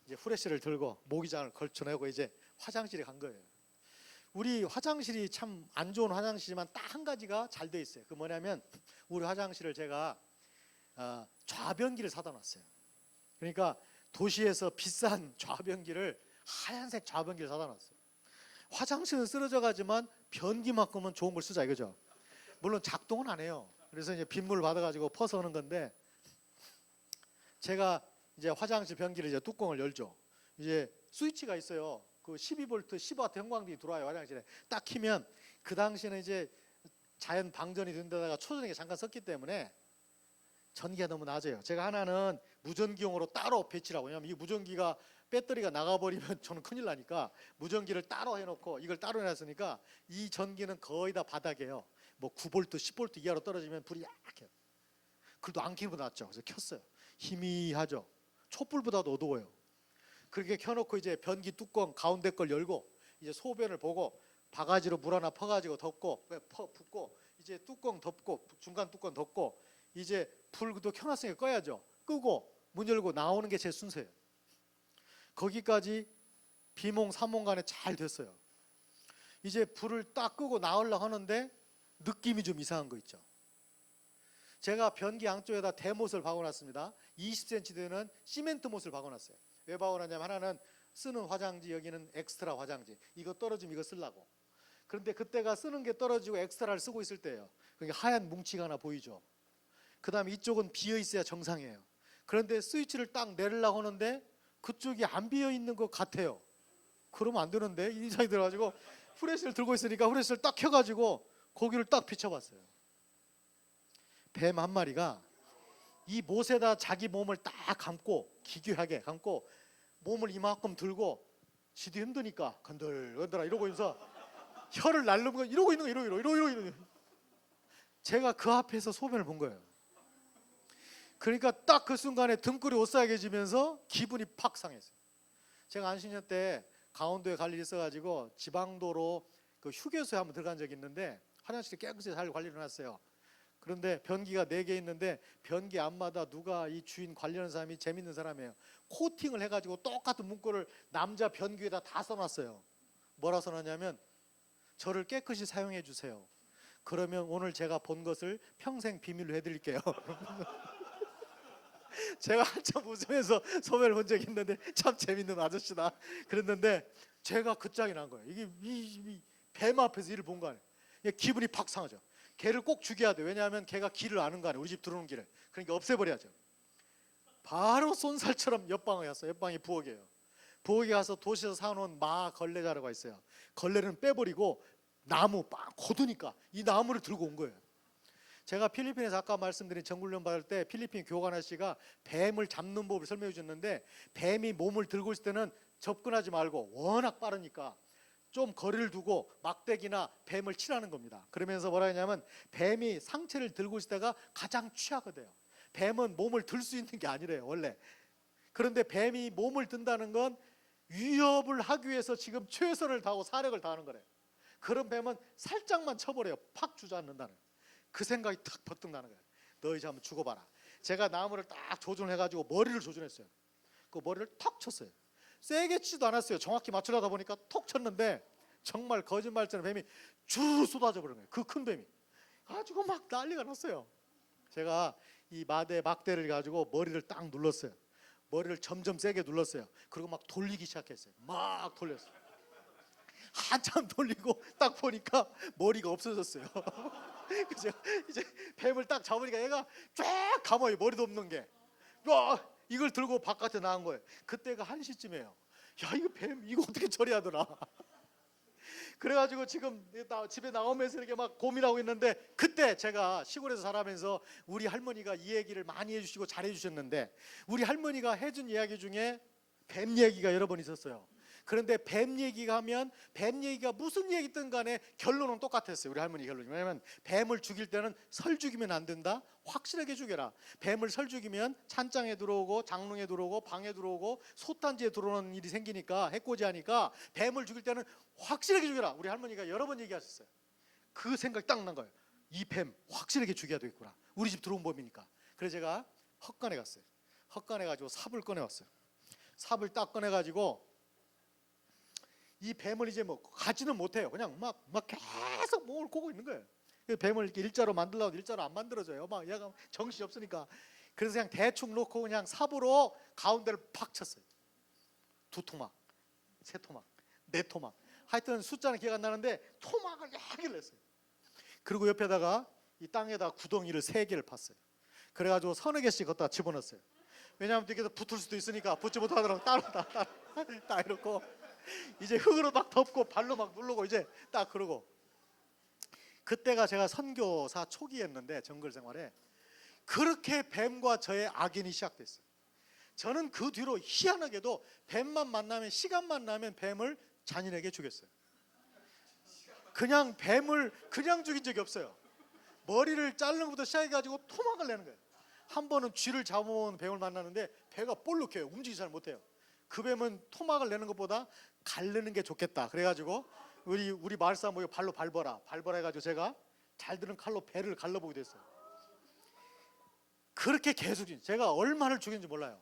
Speaker 1: 이제 후레쉬를 들고 모기장을 걸쳐내고 이제 화장실에 간 거예요. 우리 화장실이 참 안 좋은 화장실이지만 딱 한 가지가 잘 돼 있어요. 그 뭐냐면 우리 화장실을 제가 좌변기를 사다 놨어요. 그러니까 도시에서 비싼 좌변기를 하얀색 좌변기를 사다 놨어요. 화장실은 쓰러져 가지만 변기만큼은 좋은 걸 쓰자 이거죠. 물론 작동은 안 해요. 그래서 이제 빗물 받아가지고 퍼서 오는 건데 제가 이제 화장실 변기를 이제 뚜껑을 열죠. 이제 스위치가 있어요. 그 12V 15W 형광등이 들어와요 화장실에. 딱 키면 그 당시에는 이제 자연 방전이 된 데다가 초전기가 잠깐 썼기 때문에 전기가 너무 낮아요. 제가 하나는 무전기용으로 따로 배치라고. 왜냐면 이 무전기가 배터리가 나가버리면 저는 큰일 나니까 무전기를 따로 해놓고 이걸 따로 해놨으니까 이 전기는 거의 다 바닥이에요. 뭐 9V, 10V 이하로 떨어지면 불이 약해요. 그래도 안 켜는 거 낫죠. 그래서 켰어요. 희미하죠. 촛불보다도 어두워요. 그렇게 켜놓고 이제 변기 뚜껑 가운데 걸 열고 이제 소변을 보고 바가지로 물 하나 퍼가지고 덮고 붓고 이제 뚜껑 덮고 중간 뚜껑 덮고 이제 불도 켜놨으니까 꺼야죠. 끄고 문 열고 나오는 게 제 순서예요. 거기까지 비몽 사몽간에 잘 됐어요. 이제 불을 딱 끄고 나오려고 하는데 느낌이 좀 이상한 거 있죠. 제가 변기 양쪽에다 대못을 박아놨습니다. 20cm 되는 시멘트 못을 박아놨어요. 왜 박아놨냐면 하나는 쓰는 화장지, 여기는 엑스트라 화장지. 이거 떨어지면 이거 쓰려고. 그런데 그때가 쓰는 게 떨어지고 엑스트라를 쓰고 있을 때예요. 그러니까 하얀 뭉치가 하나 보이죠. 그 다음에 이쪽은 비어 있어야 정상이에요. 그런데 스위치를 딱 내리려고 하는데 그쪽이 안 비어 있는 것 같아요. 그러면 안 되는데 이 생각이 들어가지고 후레쉬를 들고 있으니까 후레쉬를 딱 켜가지고 거기를 딱 비춰봤어요. 뱀 한 마리가 이 못에다 자기 몸을 딱 감고 기괴하게 감고 몸을 이만큼 들고 지도 힘드니까 건들건들 이러고 있어서 혀를 날르면 이러고 있는 거 이러고 제가 그 앞에서 소변을 본 거예요. 그러니까 딱 그 순간에 등골이 오싹해지면서 기분이 팍 상했어요. 제가 안신년 때 강원도에 갈 일이 있어가지고 지방도로 그 휴게소에 한번 들어간 적이 있는데 화장실이 깨끗이 잘 관리를 해놨어요. 그런데 변기가 4개 있는데 변기 앞마다 누가 이 주인 관리하는 사람이 재밌는 사람이에요. 코팅을 해가지고 똑같은 문구를 남자 변기에다 다 써놨어요. 뭐라 써놨냐면 저를 깨끗이 사용해 주세요. 그러면 오늘 제가 본 것을 평생 비밀로 해드릴게요. 제가 한참 웃으면서 소변을 본 적이 있는데 참 재밌는 아저씨다 그랬는데 제가 그 짝이 난 거예요. 이게 이 뱀 앞에서 일을 본 거 아니에요. 기분이 팍 상하죠. 걔를 꼭 죽여야 돼. 왜냐하면 걔가 길을 아는 거 아니에요. 우리 집 들어오는 길을. 그러니까 없애버려야죠. 바로 쏜살처럼 옆방에 갔어요. 옆방이 부엌이에요. 부엌에 가서 도시에서 사놓은 마 걸레 자루가 있어요. 걸레는 빼버리고 나무 빵 고드니까 이 나무를 들고 온 거예요. 제가 필리핀에서 아까 말씀드린 정글련 받을 때 필리핀 교관 아저씨가 뱀을 잡는 법을 설명해 주셨는데 뱀이 몸을 들고 있을 때는 접근하지 말고 워낙 빠르니까 좀 거리를 두고 막대기나 뱀을 치라는 겁니다. 그러면서 뭐라 했냐면 뱀이 상체를 들고 있을 때가 가장 취하거든요. 뱀은 몸을 들 수 있는 게 아니래요 원래. 그런데 뱀이 몸을 든다는 건 위협을 하기 위해서 지금 최선을 다하고 사력을 다하는 거래요. 그런 뱀은 살짝만 쳐버려요. 팍 주저앉는다는 거예요. 그 생각이 탁 버뜩 나는 거예요. 너 이제 한번 죽어봐라. 제가 나무를 딱 조준해가지고 머리를 조준했어요. 그 머리를 턱 쳤어요. 세게 치지도 않았어요. 정확히 맞추려다 보니까 톡 쳤는데 정말 거짓말처럼 뱀이 주르르 쏟아져 버린 거예요. 그 큰 뱀이 가지고 막 난리가 났어요. 제가 이 막대를 가지고 머리를 딱 눌렀어요. 머리를 점점 세게 눌렀어요. 그리고 막 돌리기 시작했어요. 막 돌렸어요. 한참 돌리고 딱 보니까 머리가 없어졌어요. 그죠? 이제 뱀을 딱 잡으니까 얘가 쫙 감아요. 머리도 없는 게. 이걸 들고 바깥에 나간 거예요. 그때가 1시쯤이에요. 야, 이거 뱀 이거 어떻게 처리하더라. 그래가지고 지금 집에 나오면서 이렇게 막 고민하고 있는데 그때 제가 시골에서 살아면서 우리 할머니가 이 얘기를 많이 해주시고 잘해주셨는데 우리 할머니가 해준 이야기 중에 뱀 얘기가 여러 번 있었어요. 그런데 뱀 얘기가 하면 뱀 얘기가 무슨 얘기든 간에 결론은 똑같았어요. 우리 할머니 결론이. 왜냐하면 뱀을 죽일 때는 설 죽이면 안 된다. 확실하게 죽여라. 뱀을 설 죽이면 찬장에 들어오고 장롱에 들어오고 방에 들어오고 솥단지에 들어오는 일이 생기니까 해코지하니까 뱀을 죽일 때는 확실하게 죽여라. 우리 할머니가 여러 번 얘기하셨어요. 그 생각이 딱 난 거예요. 이 뱀 확실하게 죽여야 되겠구나. 우리 집 들어온 법이니까. 그래서 제가 헛간에 갔어요. 헛간에 가지고 삽을 꺼내왔어요. 삽을 딱 꺼내가지고 이 뱀을 이제 뭐 가지는 못해요. 그냥 막 계속 몸을 고고 있는 거예요. 뱀을 이렇게 일자로 만들려고 일자로 안 만들어져요. 막 얘가 정신이 없으니까. 그래서 그냥 대충 놓고 그냥 삽으로 가운데를 팍 쳤어요. 2토막, 3토막, 4토막. 하여튼 숫자는 기억 안 나는데 토막을 야기를 냈어요. 그리고 옆에다가 이 땅에다 구덩이를 3개를 팠어요. 그래가지고 3-4개씩 갖다 집어넣었어요. 왜냐하면 이렇게 붙을 수도 있으니까 붙지 못하도록 따로 딱 이렇고 이제 흙으로 막 덮고 발로 막 누르고 이제 딱 그러고. 그때가 제가 선교사 초기였는데 정글 생활에 그렇게 뱀과 저의 악연이 시작됐어요. 저는 그 뒤로 희한하게도 뱀만 만나면 시간만 나면 뱀을 잔인하게 죽였어요. 그냥 뱀을 그냥 죽인 적이 없어요. 머리를 자르는 것부터 시작해가지고 토막을 내는 거예요. 한 번은 쥐를 잡아온 뱀을 만나는데 배가 볼록해요. 움직이지 잘 못해요. 그 뱀은 토막을 내는 것보다 갈르는 게 좋겠다. 그래가지고 우리 마을 사람 모여 발로 밟아라 해가지고 제가 잘 드는 칼로 배를 갈라보게 됐어요. 그렇게 계속 제가 얼마를 죽였는지 몰라요.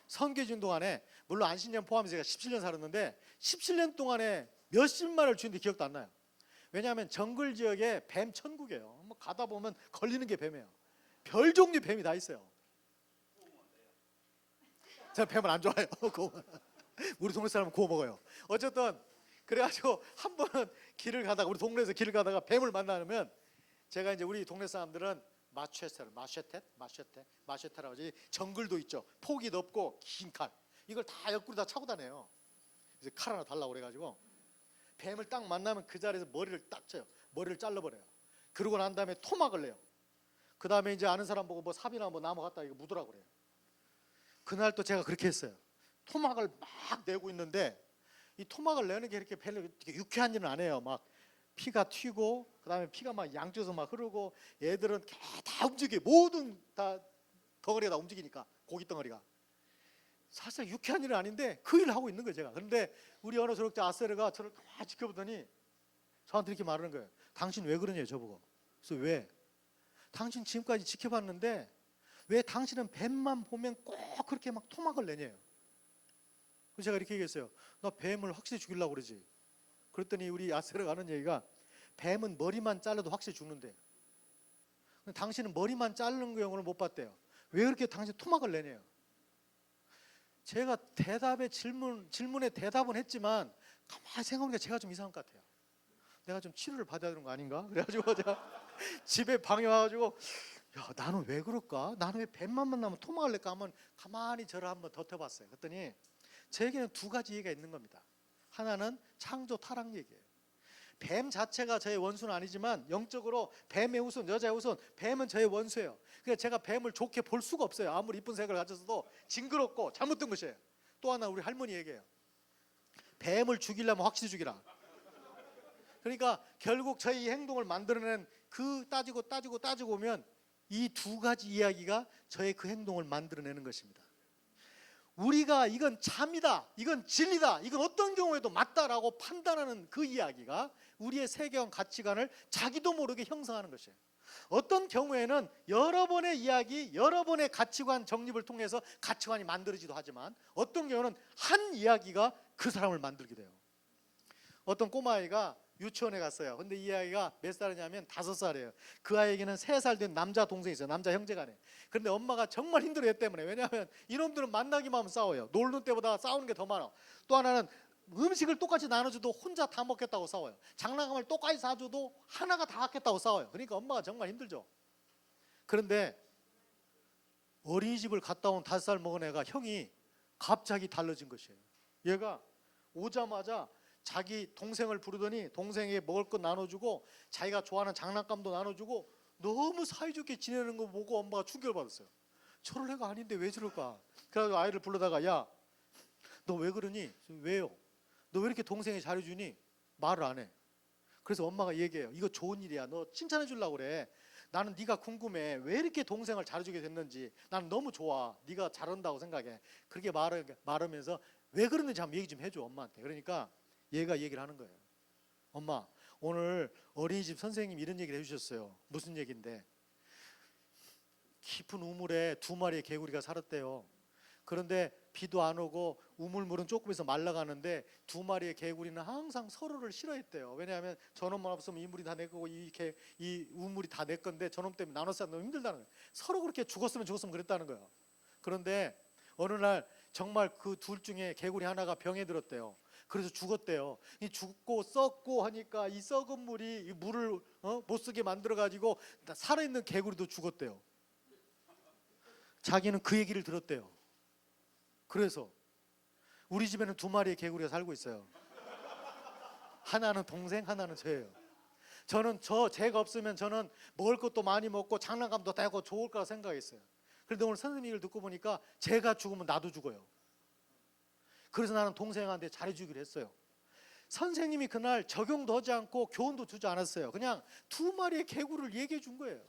Speaker 1: 선교진 동안에 물론 안신년 포함해서 제가 17년 살았는데 17년 동안에 몇십 마리를 죽였는데 기억도 안 나요. 왜냐하면 정글 지역에 뱀 천국이에요. 뭐 가다 보면 걸리는 게 뱀이에요. 별 종류 뱀이 다 있어요. 제가 뱀을 안 좋아해요. 우리 동네 사람은 구워 먹어요. 어쨌든 그래가지고 한 번은 길을 가다가, 우리 동네에서 길을 가다가 뱀을 만나면, 제가 이제 우리 동네 사람들은 마쉐테라고 하지. 정글도 있죠. 폭이 넓고 긴 칼, 이걸 다 옆구리 다 차고 다녀요. 이제 칼 하나 달라고 그래가지고 뱀을 딱 만나면 그 자리에서 머리를 딱 쳐요. 머리를 잘라버려요. 그러고 난 다음에 토막을 내요. 그 다음에 이제 아는 사람 보고 뭐 삽이나 뭐 나무 갖다 이거 묻으라고 그래요. 그날 또 제가 그렇게 했어요. 토막을 막 내고 있는데, 이 토막을 내는 게 이렇게 별로 이렇게 유쾌한 일은 안 해요. 막 피가 튀고, 그 다음에 피가 막 양쪽에서 막 흐르고, 애들은 다 움직여. 모든 다 덩어리가 다 움직이니까, 고기 덩어리가. 사실 유쾌한 일은 아닌데 그 일을 하고 있는 거예요, 제가. 그런데 우리 어느 졸업자 아세르가 저를 가만히 지켜보더니 저한테 이렇게 말하는 거예요. 당신 왜 그러냐요, 저보고. 그래서 왜? 당신 지금까지 지켜봤는데 왜 당신은 뱀만 보면 꼭 그렇게 막 토막을 내냐요. 그래서 제가 이렇게 얘기했어요. 너 뱀을 확실히 죽이려고 그러지. 그랬더니 우리 아세르가 하는 얘기가, 뱀은 머리만 잘라도 확실히 죽는데 당신은 머리만 자르는 경우를 못 봤대요. 왜 그렇게 당신 토막을 내냐요. 제가 질문에 대답은 했지만 가만히 생각해보니까 제가 좀 이상한 것 같아요. 내가 좀 치료를 받아야 되는 거 아닌가? 그래가지고 제가 집에 방에 와가지고, 야, 나는 왜 그럴까? 나는 왜 뱀만 만나면 토막을 낼까 하면 가만히 저를 한번 덧해봤어요. 그랬더니 저에게는 두 가지 얘기가 있는 겁니다. 하나는 창조 타락 얘기예요. 뱀 자체가 저의 원수는 아니지만 영적으로 뱀의 후손, 여자의 후손, 뱀은 저의 원수예요. 그래서 제가 뱀을 좋게 볼 수가 없어요. 아무리 이쁜 색을 가졌어도 징그럽고 잘못된 것이에요. 또 하나 우리 할머니 얘기예요. 뱀을 죽이려면 확실히 죽이라. 그러니까 결국 저희 행동을 만들어낸 그 따지고 보면 이 두 가지 이야기가 저의 그 행동을 만들어내는 것입니다. 우리가 이건 참이다, 이건 진리다, 이건 어떤 경우에도 맞다라고 판단하는 그 이야기가 우리의 세계관, 가치관을 자기도 모르게 형성하는 것이에요. 어떤 경우에는 여러 번의 이야기, 여러 번의 가치관 정립을 통해서 가치관이 만들어지기도 하지만, 어떤 경우는 한 이야기가 그 사람을 만들게 돼요. 어떤 꼬마아이가 유치원에 갔어요. 근데 이 아이가 몇 살이냐면 5살이에요. 그 아이에게는 3살 된 남자 동생이 있어요. 남자 형제간에. 그런데 엄마가 정말 힘들어했기 때문에, 왜냐하면 이놈들은 만나기만 하면 싸워요. 놀는 때보다 싸우는 게 더 많아. 또 하나는 음식을 똑같이 나눠줘도 혼자 다 먹겠다고 싸워요. 장난감을 똑같이 사줘도 하나가 다 갖겠다고 싸워요. 그러니까 엄마가 정말 힘들죠. 그런데 어린이집을 갔다 온 5살 먹은 애가, 형이 갑자기 달라진 것이에요. 얘가 오자마자 자기 동생을 부르더니 동생에게 먹을 것 나눠주고 자기가 좋아하는 장난감도 나눠주고 너무 사이좋게 지내는 거 보고 엄마가 충격을 받았어요. 저럴 애가 아닌데 왜 저럴까? 그래서 아이를 불러다가, 야, 너 왜 그러니? 왜요? 너 왜 이렇게 동생이 잘해주니? 말을 안 해. 그래서 엄마가 얘기해요. 이거 좋은 일이야. 너 칭찬해 주려고 그래. 나는 네가 궁금해. 왜 이렇게 동생을 잘해주게 됐는지. 나는 너무 좋아. 네가 잘한다고 생각해. 그렇게 말하면서 왜 그러는지 한번 얘기 좀 해줘, 엄마한테. 그러니까 얘가 얘기를 하는 거예요. 엄마, 오늘 어린이집 선생님이 이런 얘기를 해주셨어요. 무슨 얘기인데, 깊은 우물에 2마리의 개구리가 살았대요. 그런데 비도 안 오고 우물물은 조금 있어 말라가는데 2마리의 개구리는 항상 서로를 싫어했대요. 왜냐하면 저놈만 없으면 이 물이 다 내 거고 이 우물이 다 내 건데 저놈 때문에 나눠 싸는 너무 힘들다는 거예요. 서로 그렇게 죽었으면 그랬다는 거예요. 그런데 어느 날 정말 그 둘 중에 개구리 하나가 병에 들었대요. 그래서 죽었대요. 이 죽고 썩고 하니까 이 썩은 물이 이 물을 못 쓰게 만들어 가지고 살아있는 개구리도 죽었대요. 자기는 그 얘기를 들었대요. 그래서 우리 집에는 2마리의 개구리가 살고 있어요. 하나는 동생, 하나는 저예요. 제가 없으면 저는 먹을 것도 많이 먹고 장난감도 되고 좋을 거라 생각했어요. 그런데 오늘 선생님 얘기를 듣고 보니까 제가 죽으면 나도 죽어요. 그래서 나는 동생한테 잘해주기로 했어요. 선생님이 그날 적용도 하지 않고 교훈도 주지 않았어요. 그냥 2마리의 개구리를 얘기해 준 거예요.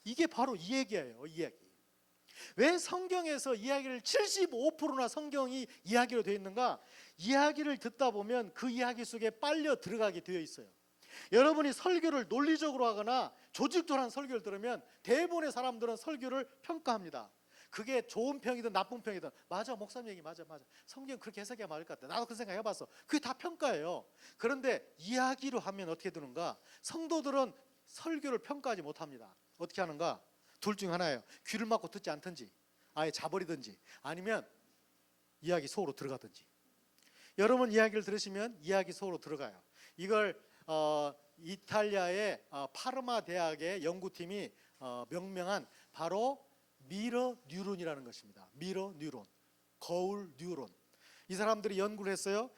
Speaker 1: 이게 바로 이 얘기예요. 이 얘기. 왜 성경에서 이야기를 75%나 성경이 이야기로 되어 있는가? 이야기를 듣다 보면 그 이야기 속에 빨려 들어가게 되어 있어요. 여러분이 설교를 논리적으로 하거나 조직적으로 설교를 들으면 대부분의 사람들은 설교를 평가합니다. 그게 좋은 평이든 나쁜 평이든, 맞아, 목사님 얘기 맞아, 성경 그렇게 해석해야 맞을 것 같아, 나도 그런 생각 해봤어. 그게 다 평가예요. 그런데 이야기로 하면 어떻게 되는가? 성도들은 설교를 평가하지 못합니다. 어떻게 하는가? 둘 중 하나예요. 귀를 막고 듣지 않든지, 아예 자버리든지, 아니면 이야기 속으로 들어가든지. 여러분 이야기를 들으시면 이야기 속으로 들어가요. 이걸 이탈리아의 파르마 대학의 연구팀이 명명한 바로 미러 뉴런이라는 것입니다. 미러 뉴런, 거울 뉴런. 이 사람들이 연구를 했어요.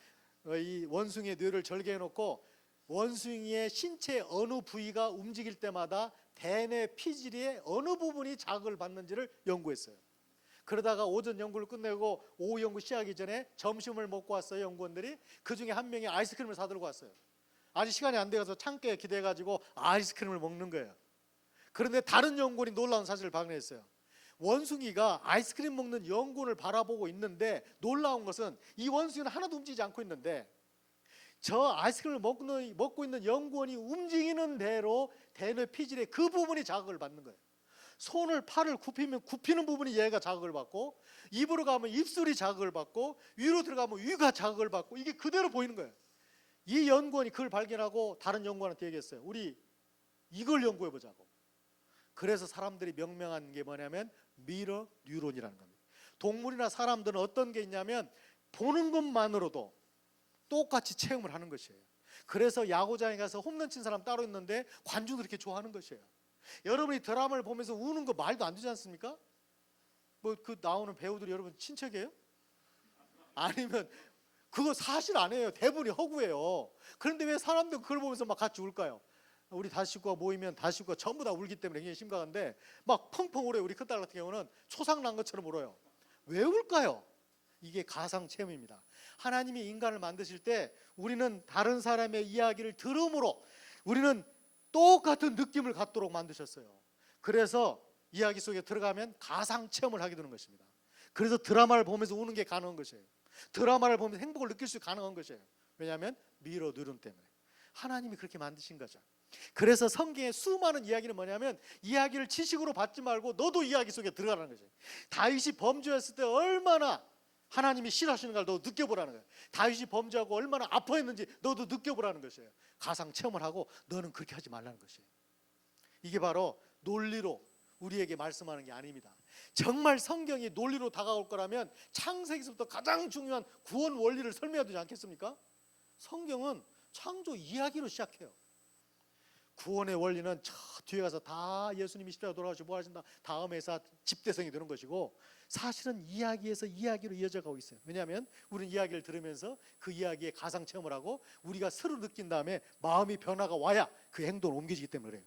Speaker 1: 이 원숭이의 뇌를 절개해 놓고 원숭이의 신체 어느 부위가 움직일 때마다 대뇌 피질의 어느 부분이 자극을 받는지를 연구했어요. 그러다가 오전 연구를 끝내고 오후 연구 시작하기 전에 점심을 먹고 왔어요. 연구원들이. 그 중에 한 명이 아이스크림을 사들고 왔어요. 아직 시간이 안 돼서 창가에 기대가지고 아이스크림을 먹는 거예요. 그런데 다른 연구원이 놀라운 사실을 발견했어요. 원숭이가 아이스크림 먹는 연구원을 바라보고 있는데 놀라운 것은 이 원숭이는 하나도 움직이지 않고 있는데 저 아이스크림을 먹고 있는 연구원이 움직이는 대로 대뇌 피질의 그 부분이 자극을 받는 거예요. 손을 팔을 굽히면 굽히는 부분이 얘가 자극을 받고, 입으로 가면 입술이 자극을 받고, 위로 들어가면 위가 자극을 받고, 이게 그대로 보이는 거예요. 이 연구원이 그걸 발견하고 다른 연구원한테 얘기했어요. 우리 이걸 연구해 보자고. 그래서 사람들이 명명한 게 뭐냐면 미러 뉴런이라는 겁니다. 동물이나 사람들은 어떤 게 있냐면 보는 것만으로도 똑같이 체험을 하는 것이에요. 그래서 야구장에 가서 홈런 친 사람 따로 있는데 관중들이 이렇게 좋아하는 것이에요. 여러분이 드라마를 보면서 우는 거 말도 안 되지 않습니까? 뭐 그 나오는 배우들이 여러분 친척이에요? 아니면 그거 사실 아니에요. 대부분이 허구예요. 그런데 왜 사람들 그걸 보면서 막 같이 울까요? 우리 다섯 식구가 모이면 다섯 식구가 전부 다 울기 때문에 굉장히 심각한데 막 펑펑 울어요. 우리 큰딸 같은 경우는 초상 난 것처럼 울어요. 왜 울까요? 이게 가상 체험입니다. 하나님이 인간을 만드실 때 우리는 다른 사람의 이야기를 들음으로 우리는 똑같은 느낌을 갖도록 만드셨어요. 그래서 이야기 속에 들어가면 가상 체험을 하게 되는 것입니다. 그래서 드라마를 보면서 우는 게 가능한 것이에요. 드라마를 보면서 행복을 느낄 수 가능한 것이에요. 왜냐하면 미러 뉴런 때문에 하나님이 그렇게 만드신 거죠. 그래서 성경의 수많은 이야기는 뭐냐면 이야기를 지식으로 받지 말고 너도 이야기 속에 들어가라는 거죠. 다윗이 범죄했을 때 얼마나 하나님이 싫어하시는 걸 너도 느껴보라는 거예요. 다윗이 범죄하고 얼마나 아파했는지 너도 느껴보라는 것이에요. 가상 체험을 하고 너는 그렇게 하지 말라는 것이에요. 이게 바로 논리로 우리에게 말씀하는 게 아닙니다. 정말 성경이 논리로 다가올 거라면 창세기서부터 가장 중요한 구원 원리를 설명해야 되지 않겠습니까? 성경은 창조 이야기로 시작해요. 구원의 원리는 저 뒤에 가서 다 예수님이 십자가 돌아가시고 부활하신다 다음에서 집대성이 되는 것이고, 사실은 이야기에서 이야기로 이어져가고 있어요. 왜냐하면 우리는 이야기를 들으면서 그 이야기에 가상 체험을 하고 우리가 서로 느낀 다음에 마음이 변화가 와야 그 행동을 옮기기 때문에 그래요.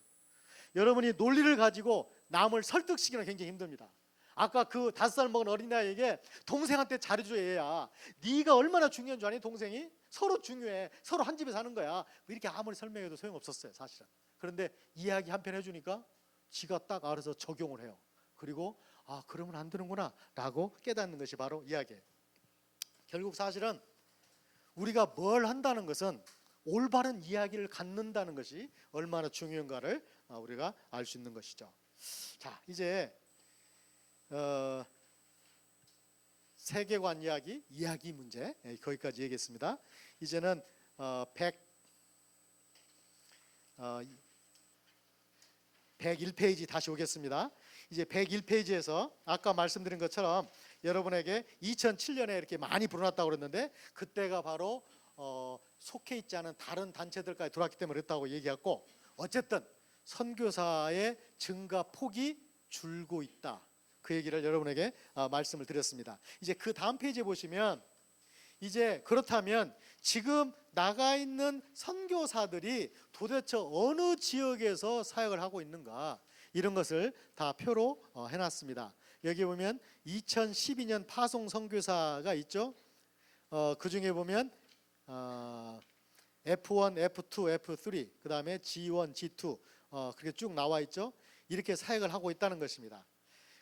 Speaker 1: 여러분이 논리를 가지고 남을 설득시키는 게 굉장히 힘듭니다. 아까 그 5살 먹은 어린아이에게 동생한테 잘해줘 얘야, 네가 얼마나 중요한 줄 아니? 동생이 서로 중요해, 서로 한 집에 사는 거야, 이렇게 아무리 설명해도 소용없었어요 사실은. 그런데 이야기 한 편 해주니까 지가 딱 알아서 적용을 해요. 그리고 아 그러면 안 되는구나 라고 깨닫는 것이 바로 이야기예요. 결국 사실은 우리가 뭘 한다는 것은 올바른 이야기를 갖는다는 것이 얼마나 중요한가를 우리가 알 수 있는 것이죠. 자, 이제 세계관 이야기 문제 거기까지 얘기했습니다. 이제는 101페이지 다시 오겠습니다. 이제 101페이지에서 아까 말씀드린 것처럼 여러분에게 2007년에 이렇게 많이 불어났다고 그랬는데 그때가 바로 속해 있지 않은 다른 단체들까지 들어왔기 때문에 그랬다고 얘기했고, 어쨌든 선교사의 증가 폭이 줄고 있다, 그 얘기를 여러분에게 말씀을 드렸습니다. 이제 그 다음 페이지에 보시면 이제 그렇다면 지금 나가 있는 선교사들이 도대체 어느 지역에서 사역을 하고 있는가, 이런 것을 다 표로 해놨습니다. 여기 보면 2012년 파송 선교사가 있죠. 그 중에 보면 F1, F2, F3, 그 다음에 G1, G2 그렇게 쭉 나와 있죠. 이렇게 사역을 하고 있다는 것입니다.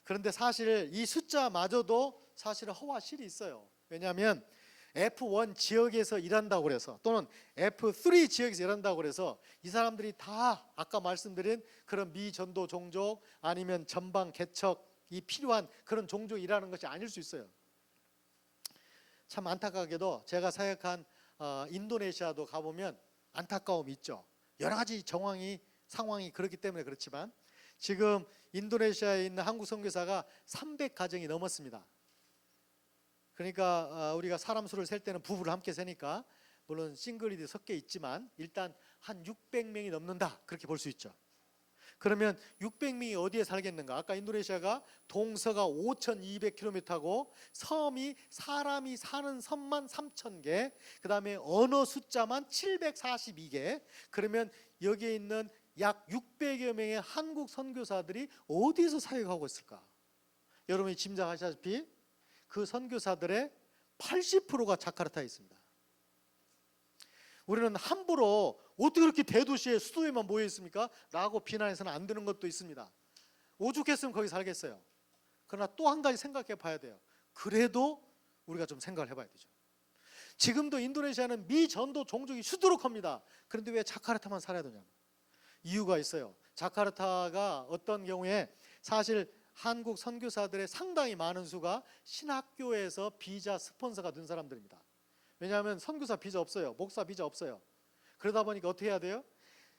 Speaker 1: 그런데 사실 이 숫자마저도 사실은 허와 실이 있어요. 왜냐하면 F1 지역에서 일한다고 그래서, 또는 F3 지역에서 일한다고 그래서 이 사람들이 다 아까 말씀드린 그런 미전도 종족 아니면 전방 개척이 필요한 그런 종족이라는 것이 아닐 수 있어요. 참 안타깝게도 제가 사역한 인도네시아도 가보면 안타까움이 있죠. 여러 가지 상황이 그렇기 때문에 그렇지만 지금 인도네시아에 있는 한국 선교사가 300가정이 넘었습니다. 그러니까 우리가 사람 수를 셀 때는 부부를 함께 세니까 물론 싱글이도 섞여 있지만 일단 한 600명이 넘는다 그렇게 볼 수 있죠. 그러면 600명이 어디에 살겠는가? 아까 인도네시아가 동서가 5,200km고 섬이 사람이 사는 섬만 3,000개, 그 다음에 언어 숫자만 742개. 그러면 여기에 있는 약 600여 명의 한국 선교사들이 어디에서 사역하고 있을까? 여러분이 짐작하시다시피 그 선교사들의 80%가 자카르타에 있습니다. 우리는 함부로 어떻게 그렇게 대도시의 수도에만 모여 있습니까? 라고 비난해서는 안 되는 것도 있습니다. 오죽했으면 거기 살겠어요. 그러나 또 한 가지 생각해 봐야 돼요. 그래도 우리가 좀 생각을 해봐야 되죠. 지금도 인도네시아는 미전도 종족이 수두룩합니다. 그런데 왜 자카르타만 살아야 되냐? 이유가 있어요. 자카르타가 어떤 경우에 사실 한국 선교사들의 상당히 많은 수가 신학교에서 비자 스폰서가 된 사람들입니다. 왜냐하면 선교사 비자 없어요. 목사 비자 없어요. 그러다 보니까 어떻게 해야 돼요?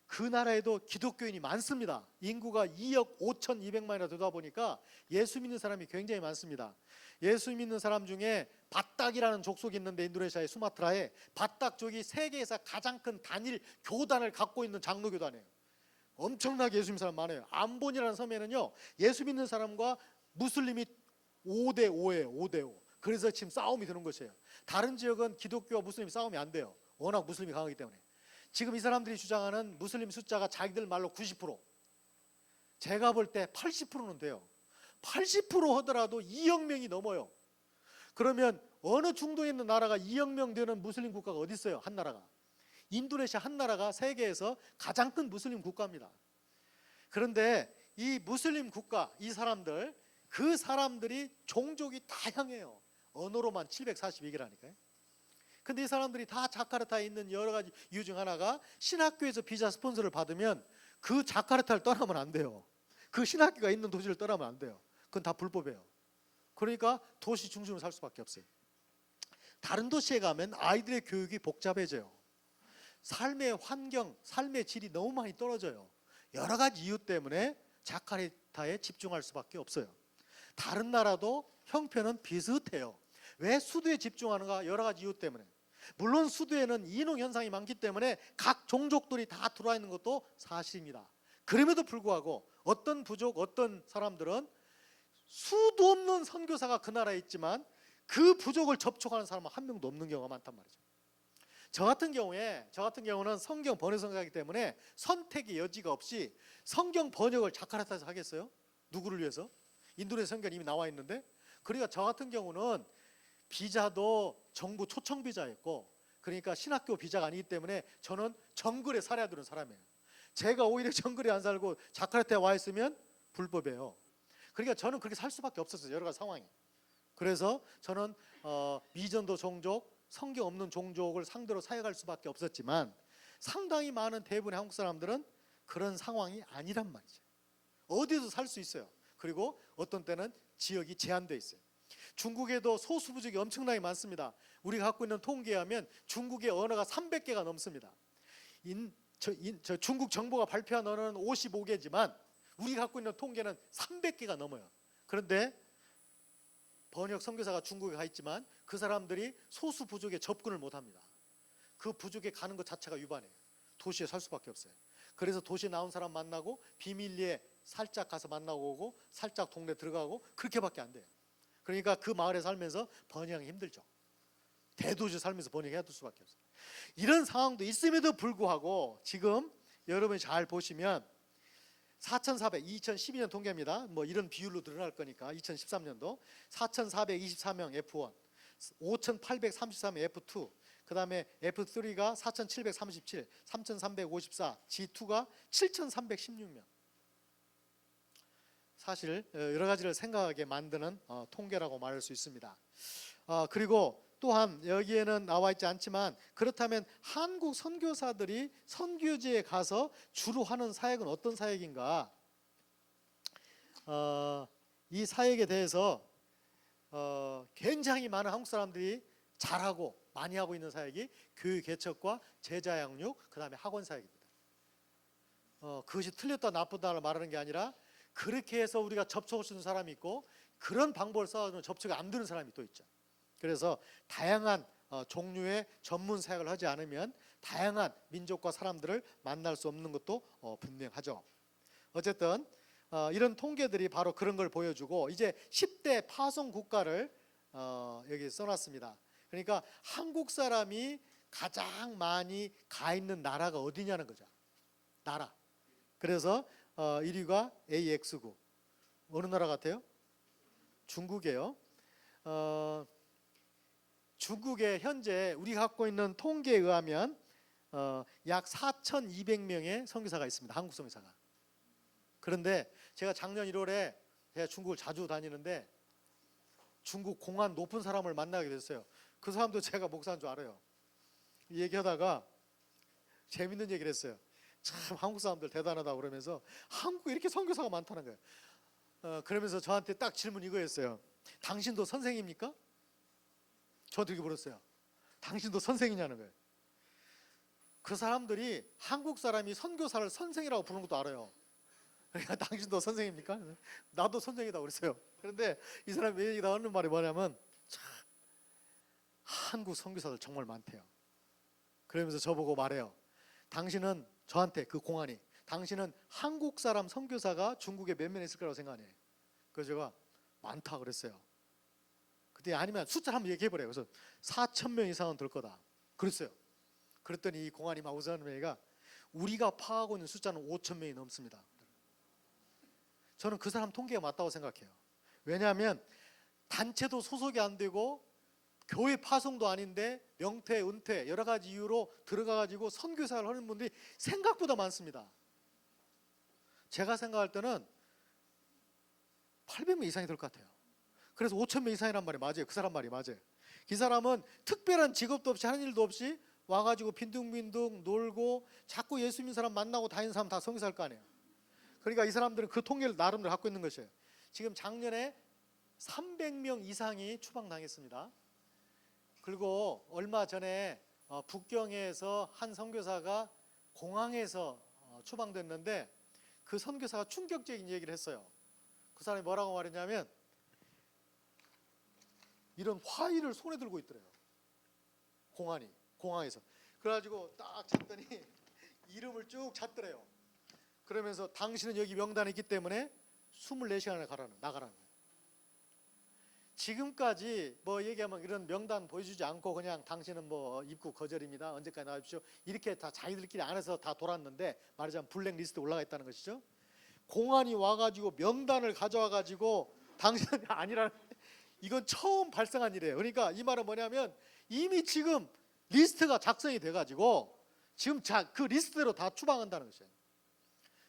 Speaker 1: 그 나라에도 기독교인이 많습니다. 인구가 2억 5,200만이나 되다 보니까 예수 믿는 사람이 굉장히 많습니다. 예수 믿는 사람 중에 바딱이라는 족속이 있는데 인도네시아의 수마트라에 바딱족이 세계에서 가장 큰 단일 교단을 갖고 있는 장로교단이에요. 엄청나게 예수 믿는 사람 많아요. 암본이라는 섬에는요 예수 믿는 사람과 무슬림이 5대5예요. 5대5. 그래서 지금 싸움이 되는 것이에요. 다른 지역은 기독교와 무슬림 싸움이 안 돼요. 워낙 무슬림이 강하기 때문에. 지금 이 사람들이 주장하는 무슬림 숫자가 자기들 말로 90%, 제가 볼 때 80%는 돼요. 80% 하더라도 2억 명이 넘어요. 그러면 어느 중동에 있는 나라가 2억 명 되는 무슬림 국가가 어디 있어요? 한 나라가. 인도네시아 한 나라가 세계에서 가장 큰 무슬림 국가입니다. 그런데 이 무슬림 국가, 이 사람들, 그 사람들이 종족이 다양해요. 언어로만 742개라니까요. 근데 이 사람들이 다 자카르타에 있는 여러 가지 이유 중 하나가 신학교에서 비자 스폰서를 받으면 그 자카르타를 떠나면 안 돼요. 그 신학교가 있는 도시를 떠나면 안 돼요. 그건 다 불법이에요. 그러니까 도시 중심으로 살 수밖에 없어요. 다른 도시에 가면 아이들의 교육이 복잡해져요. 삶의 환경, 삶의 질이 너무 많이 떨어져요. 여러 가지 이유 때문에 자카르타에 집중할 수밖에 없어요. 다른 나라도 형편은 비슷해요. 왜 수도에 집중하는가? 여러 가지 이유 때문에. 물론 수도에는 인종 현상이 많기 때문에 각 종족들이 다 들어와 있는 것도 사실입니다. 그럼에도 불구하고 어떤 부족, 어떤 사람들은 수도 없는 선교사가 그 나라에 있지만 그 부족을 접촉하는 사람은 한 명도 없는 경우가 많단 말이죠. 저 같은 경우는 성경 번역 성가이기 때문에 선택의 여지가 없이 성경 번역을 자카르타에서 하겠어요? 누구를 위해서? 인도네시아 성경이 이미 나와 있는데. 그러니까 저 같은 경우는 비자도 정부 초청 비자였고, 그러니까 신학교 비자가 아니기 때문에 저는 정글에 살아야 되는 사람이에요. 제가 오히려 정글에 안 살고 자카르타에 와 있으면 불법이에요. 그러니까 저는 그렇게 살 수밖에 없었어요. 여러 가지 상황이. 그래서 저는 미전도 종족, 성경 없는 종족을 상대로 사역할 수밖에 없었지만 상당히 많은 대부분의 한국 사람들은 그런 상황이 아니란 말이죠. 어디에도 살 수 있어요. 그리고 어떤 때는 지역이 제한되어 있어요. 중국에도 소수 부족이 엄청나게 많습니다. 우리가 갖고 있는 통계에 하면 중국의 언어가 300개가 넘습니다. 중국 정부가 발표한 언어는 55개지만 우리가 갖고 있는 통계는 300개가 넘어요. 그런데 번역 선교사가 중국에 가 있지만 그 사람들이 소수 부족에 접근을 못합니다. 그 부족에 가는 것 자체가 위반이에요. 도시에 살 수밖에 없어요. 그래서 도시에 나온 사람 만나고 비밀리에 살짝 가서 만나고 오고 살짝 동네 들어가고 그렇게밖에 안 돼요. 그러니까 그 마을에 살면서 번역이 힘들죠. 대도시 살면서 번역해야 될 수밖에 없어요. 이런 상황도 있음에도 불구하고 지금 여러분이 잘 보시면 2012년 통계입니다. 뭐 이런 비율로 늘어날 거니까 2013년도 4,424명 F1, 5,833명 F2, 그 다음에 F3가 4,737, 3,354, G2가 7,316명. 사실 여러 가지를 생각하게 만드는 통계라고 말할 수 있습니다. 그리고 또한 여기에는 나와 있지 않지만 그렇다면 한국 선교사들이 선교지에 가서 주로 하는 사역은 어떤 사역인가? 이 사역에 대해서 굉장히 많은 한국 사람들이 잘하고 많이 하고 있는 사역이 교육 개척과 제자 양육, 그 다음에 학원 사역입니다. 그것이 틀렸다 나쁘다를 말하는 게 아니라 그렇게 해서 우리가 접촉할 수 있는 사람이 있고 그런 방법을 써서 접촉이 안 되는 사람이 또 있죠. 그래서 다양한 종류의 전문 사역을 하지 않으면 다양한 민족과 사람들을 만날 수 없는 것도 분명하죠. 어쨌든 이런 통계들이 바로 그런 걸 보여주고, 이제 10대 파송 국가를 여기 써놨습니다. 그러니까 한국 사람이 가장 많이 가 있는 나라가 어디냐는 거죠. 나라. 그래서 1위가 AX9. 어느 나라 같아요? 중국이에요. 중국에 현재 우리가 갖고 있는 통계에 의하면 약 4,200명의 선교사가 있습니다. 한국 선교사가. 그런데 제가 작년 1월에 제가 중국을 자주 다니는데 중국 공안 높은 사람을 만나게 됐어요. 그 사람도 제가 목사인 줄 알아요. 얘기하다가 재밌는 얘기를 했어요. 참 한국 사람들 대단하다 그러면서 한국에 이렇게 선교사가 많다는 거예요. 그러면서 저한테 딱 질문 이거였어요. 당신도 선생입니까? 저한테 이렇게 물었어요. 당신도 선생이냐는 거예요. 그 사람들이 한국 사람이 선교사를 선생이라고 부르는 것도 알아요. 그러니까 당신도 선생입니까? 나도 선생이다 그랬어요. 그런데 이 사람이 왜 얘기가 하는 말이 뭐냐면, 참 한국 선교사들 정말 많대요. 그러면서 저보고 말해요. 당신은, 저한테 그 공안이, 당신은 한국 사람 선교사가 중국에 몇 명 있을 거라고 생각해? 그래서 제가 많다 그랬어요. 그때 아니면 숫자를 한번 얘기해보래요. 그래서 4,000명 이상은 될 거다 그랬어요. 그랬더니 이 공안이 막 웃어하는 얘기가, 우리가 파악하고 있는 숫자는 5,000명이 넘습니다. 저는 그 사람 통계가 맞다고 생각해요. 왜냐하면 단체도 소속이 안 되고 교회 파송도 아닌데 명퇴, 은퇴 여러 가지 이유로 들어가가지고 선교사를 하는 분들이 생각보다 많습니다. 제가 생각할 때는 800명 이상이 될 것 같아요. 그래서 5,000명 이상이란 말이 맞아요. 그 사람 말이 맞아요. 이 사람은 특별한 직업도 없이 하는 일도 없이 와가지고 빈둥빈둥 놀고 자꾸 예수 믿는 사람 만나고 다니는 사람 다 선교사할 거 아니에요. 그러니까 이 사람들은 그 통계를 나름대로 갖고 있는 것이에요. 지금 작년에 300명 이상이 추방당했습니다. 그리고 얼마 전에 북경에서 한 선교사가 공항에서 추방됐는데 그 선교사가 충격적인 얘기를 했어요. 그 사람이 뭐라고 말했냐면, 이런 화일을 손에 들고 있더래요. 공항에서. 그래가지고 딱 찾더니 이름을 쭉 찾더래요. 그러면서 당신은 여기 명단에 있기 때문에 24시간을 나가라는 거예요. 지금까지 뭐 얘기하면 이런 명단 보여주지 않고 그냥 당신은 뭐 입국 거절입니다, 언제까지 나와주십시오, 이렇게 다 자기들끼리 안에서 다 돌았는데, 말하자면 블랙리스트에 올라가 있다는 것이죠. 공안이 와가지고 명단을 가져와가지고 당신은 아니라는, 이건 처음 발생한 일이에요. 그러니까 이 말은 뭐냐면, 이미 지금 리스트가 작성이 돼가지고 지금 그 리스트대로 다 추방한다는 것이에요.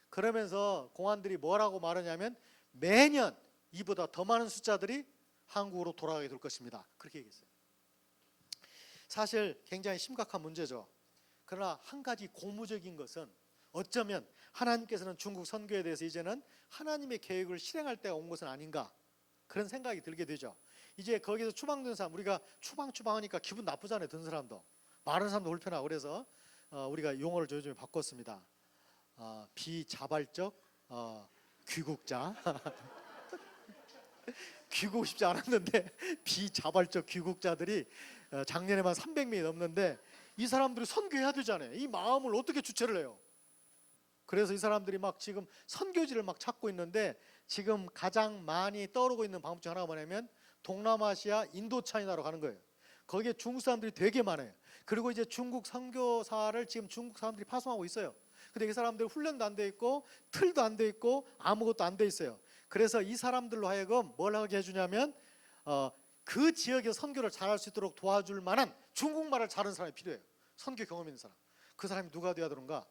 Speaker 1: 그러면서 공안들이 뭐라고 말하냐면, 매년 이보다 더 많은 숫자들이 한국으로 돌아가게 될 것입니다. 그렇게 얘기했어요. 사실 굉장히 심각한 문제죠. 그러나 한 가지 고무적인 것은, 어쩌면 하나님께서는 중국 선교에 대해서 이제는 하나님의 계획을 실행할 때가 온 것은 아닌가, 그런 생각이 들게 되죠. 이제 거기서 추방된 사람, 우리가 추방하니까 기분 나쁘잖아요. 든 사람도, 많은 사람도 불편하고. 그래서 우리가 용어를 요즘에 바꿨습니다. 비자발적 귀국자. 귀국고 싶지 않았는데 비자발적 귀국자들이 작년에만 300명이 넘는데, 이 사람들이 선교해야 되잖아요. 이 마음을 어떻게 주체를 해요? 그래서 이 사람들이 막 지금 선교지를 막 찾고 있는데, 지금 가장 많이 떠오르고 있는 방법 중 하나가 뭐냐면 동남아시아 인도차이나로 가는 거예요. 거기에 중국 사람들이 되게 많아요. 그리고 이제 중국 선교사를 지금 중국 사람들이 파송하고 있어요. 근데 이 사람들 훈련도 안 돼 있고 틀도 안 돼 있고 아무것도 안 돼 있어요. 그래서 이 사람들로 하여금 뭘 하게 해주냐면 그 지역에서 선교를 잘할 수 있도록 도와줄 만한 중국말을 잘하는 사람이 필요해요. 선교 경험 있는 사람. 그 사람이 누가 되어야 되는가?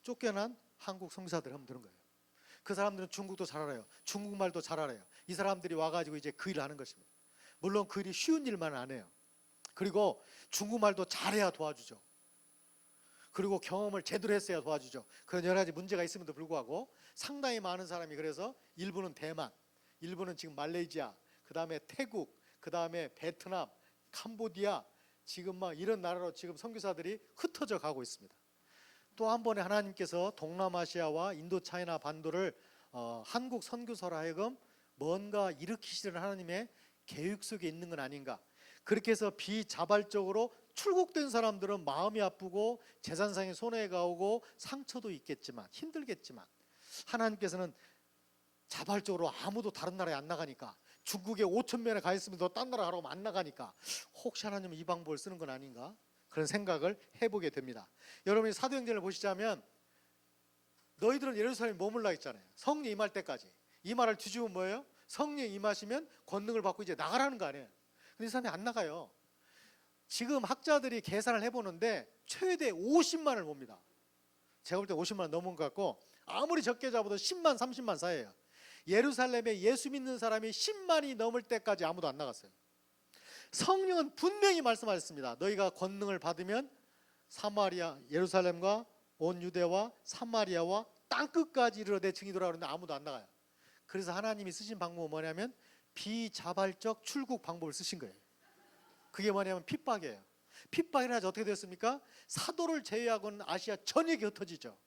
Speaker 1: 쫓겨난 한국 선교사들 하면 되는 거예요. 그 사람들은 중국도 잘 알아요. 중국말도 잘 알아요. 이 사람들이 와가지고 이제 그 일을 하는 것입니다. 물론 그 일이 쉬운 일만은 안 해요. 그리고 중국말도 잘해야 도와주죠. 그리고 경험을 제대로 했어야 도와주죠. 그런 여러 가지 문제가 있음에도 불구하고 상당히 많은 사람이, 그래서 일부는 대만, 일부는 지금 말레이시아, 그 다음에 태국, 그 다음에 베트남, 캄보디아, 지금 막 이런 나라로 지금 선교사들이 흩어져 가고 있습니다. 또 한 번에 하나님께서 동남아시아와 인도차이나 반도를 한국 선교사로 하여금 뭔가 일으키시려는 하나님의 계획 속에 있는 건 아닌가. 그렇게 해서 비자발적으로 출국된 사람들은 마음이 아프고 재산상의 손해가 오고 상처도 있겠지만 힘들겠지만, 하나님께서는 자발적으로 아무도 다른 나라에 안 나가니까, 중국에 5천 명이나 가 있으면 너 딴 나라 가라고 안 나가니까 혹시 하나님은 이 방법을 쓰는 건 아닌가, 그런 생각을 해보게 됩니다. 여러분이 사도행전을 보시자면 너희들은 예루살렘에 머물라 했잖아요. 성령 임할 때까지. 이 말을 뒤집으면 뭐예요? 성령 임하시면 권능을 받고 이제 나가라는 거 아니에요. 근데 이 사람이 안 나가요. 지금 학자들이 계산을 해보는데 최대 50만을 봅니다. 제가 볼 때 50만 넘은 것 같고, 아무리 적게 잡아도 10만 30만 사이에요. 예루살렘에 예수 믿는 사람이 10만이 넘을 때까지 아무도 안 나갔어요. 성령은 분명히 말씀하셨습니다. 너희가 권능을 받으면 사마리아, 예루살렘과 온 유대와 사마리아와 땅끝까지 이르러 내 증인이라 그러는데 아무도 안 나가요. 그래서 하나님이 쓰신 방법은 뭐냐면 비자발적 출국 방법을 쓰신 거예요. 그게 뭐냐면 핍박이에요. 핍박이 나서 어떻게 됐습니까? 사도를 제외하고는 아시아 전역에 흩어지죠.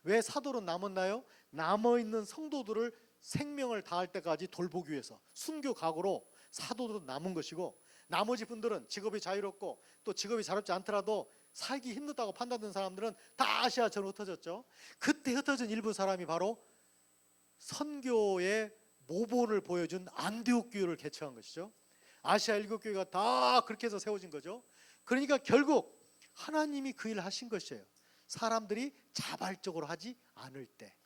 Speaker 1: 왜 사도로 남았나요? 남아있는 성도들을 생명을 다할 때까지 돌보기 위해서 순교 각오로 사도도 남은 것이고, 나머지 분들은 직업이 자유롭고 또 직업이 자유롭지 않더라도 살기 힘들다고 판단된 사람들은 다 아시아 전으로 흩어졌죠. 그때 흩어진 일부 사람이 바로 선교의 모본을 보여준 안디옥 교회를 개척한 것이죠. 아시아 7교회가 다 그렇게 해서 세워진 거죠. 그러니까 결국 하나님이 그 일을 하신 것이에요. 사람들이 자발적으로 하지 않을 때.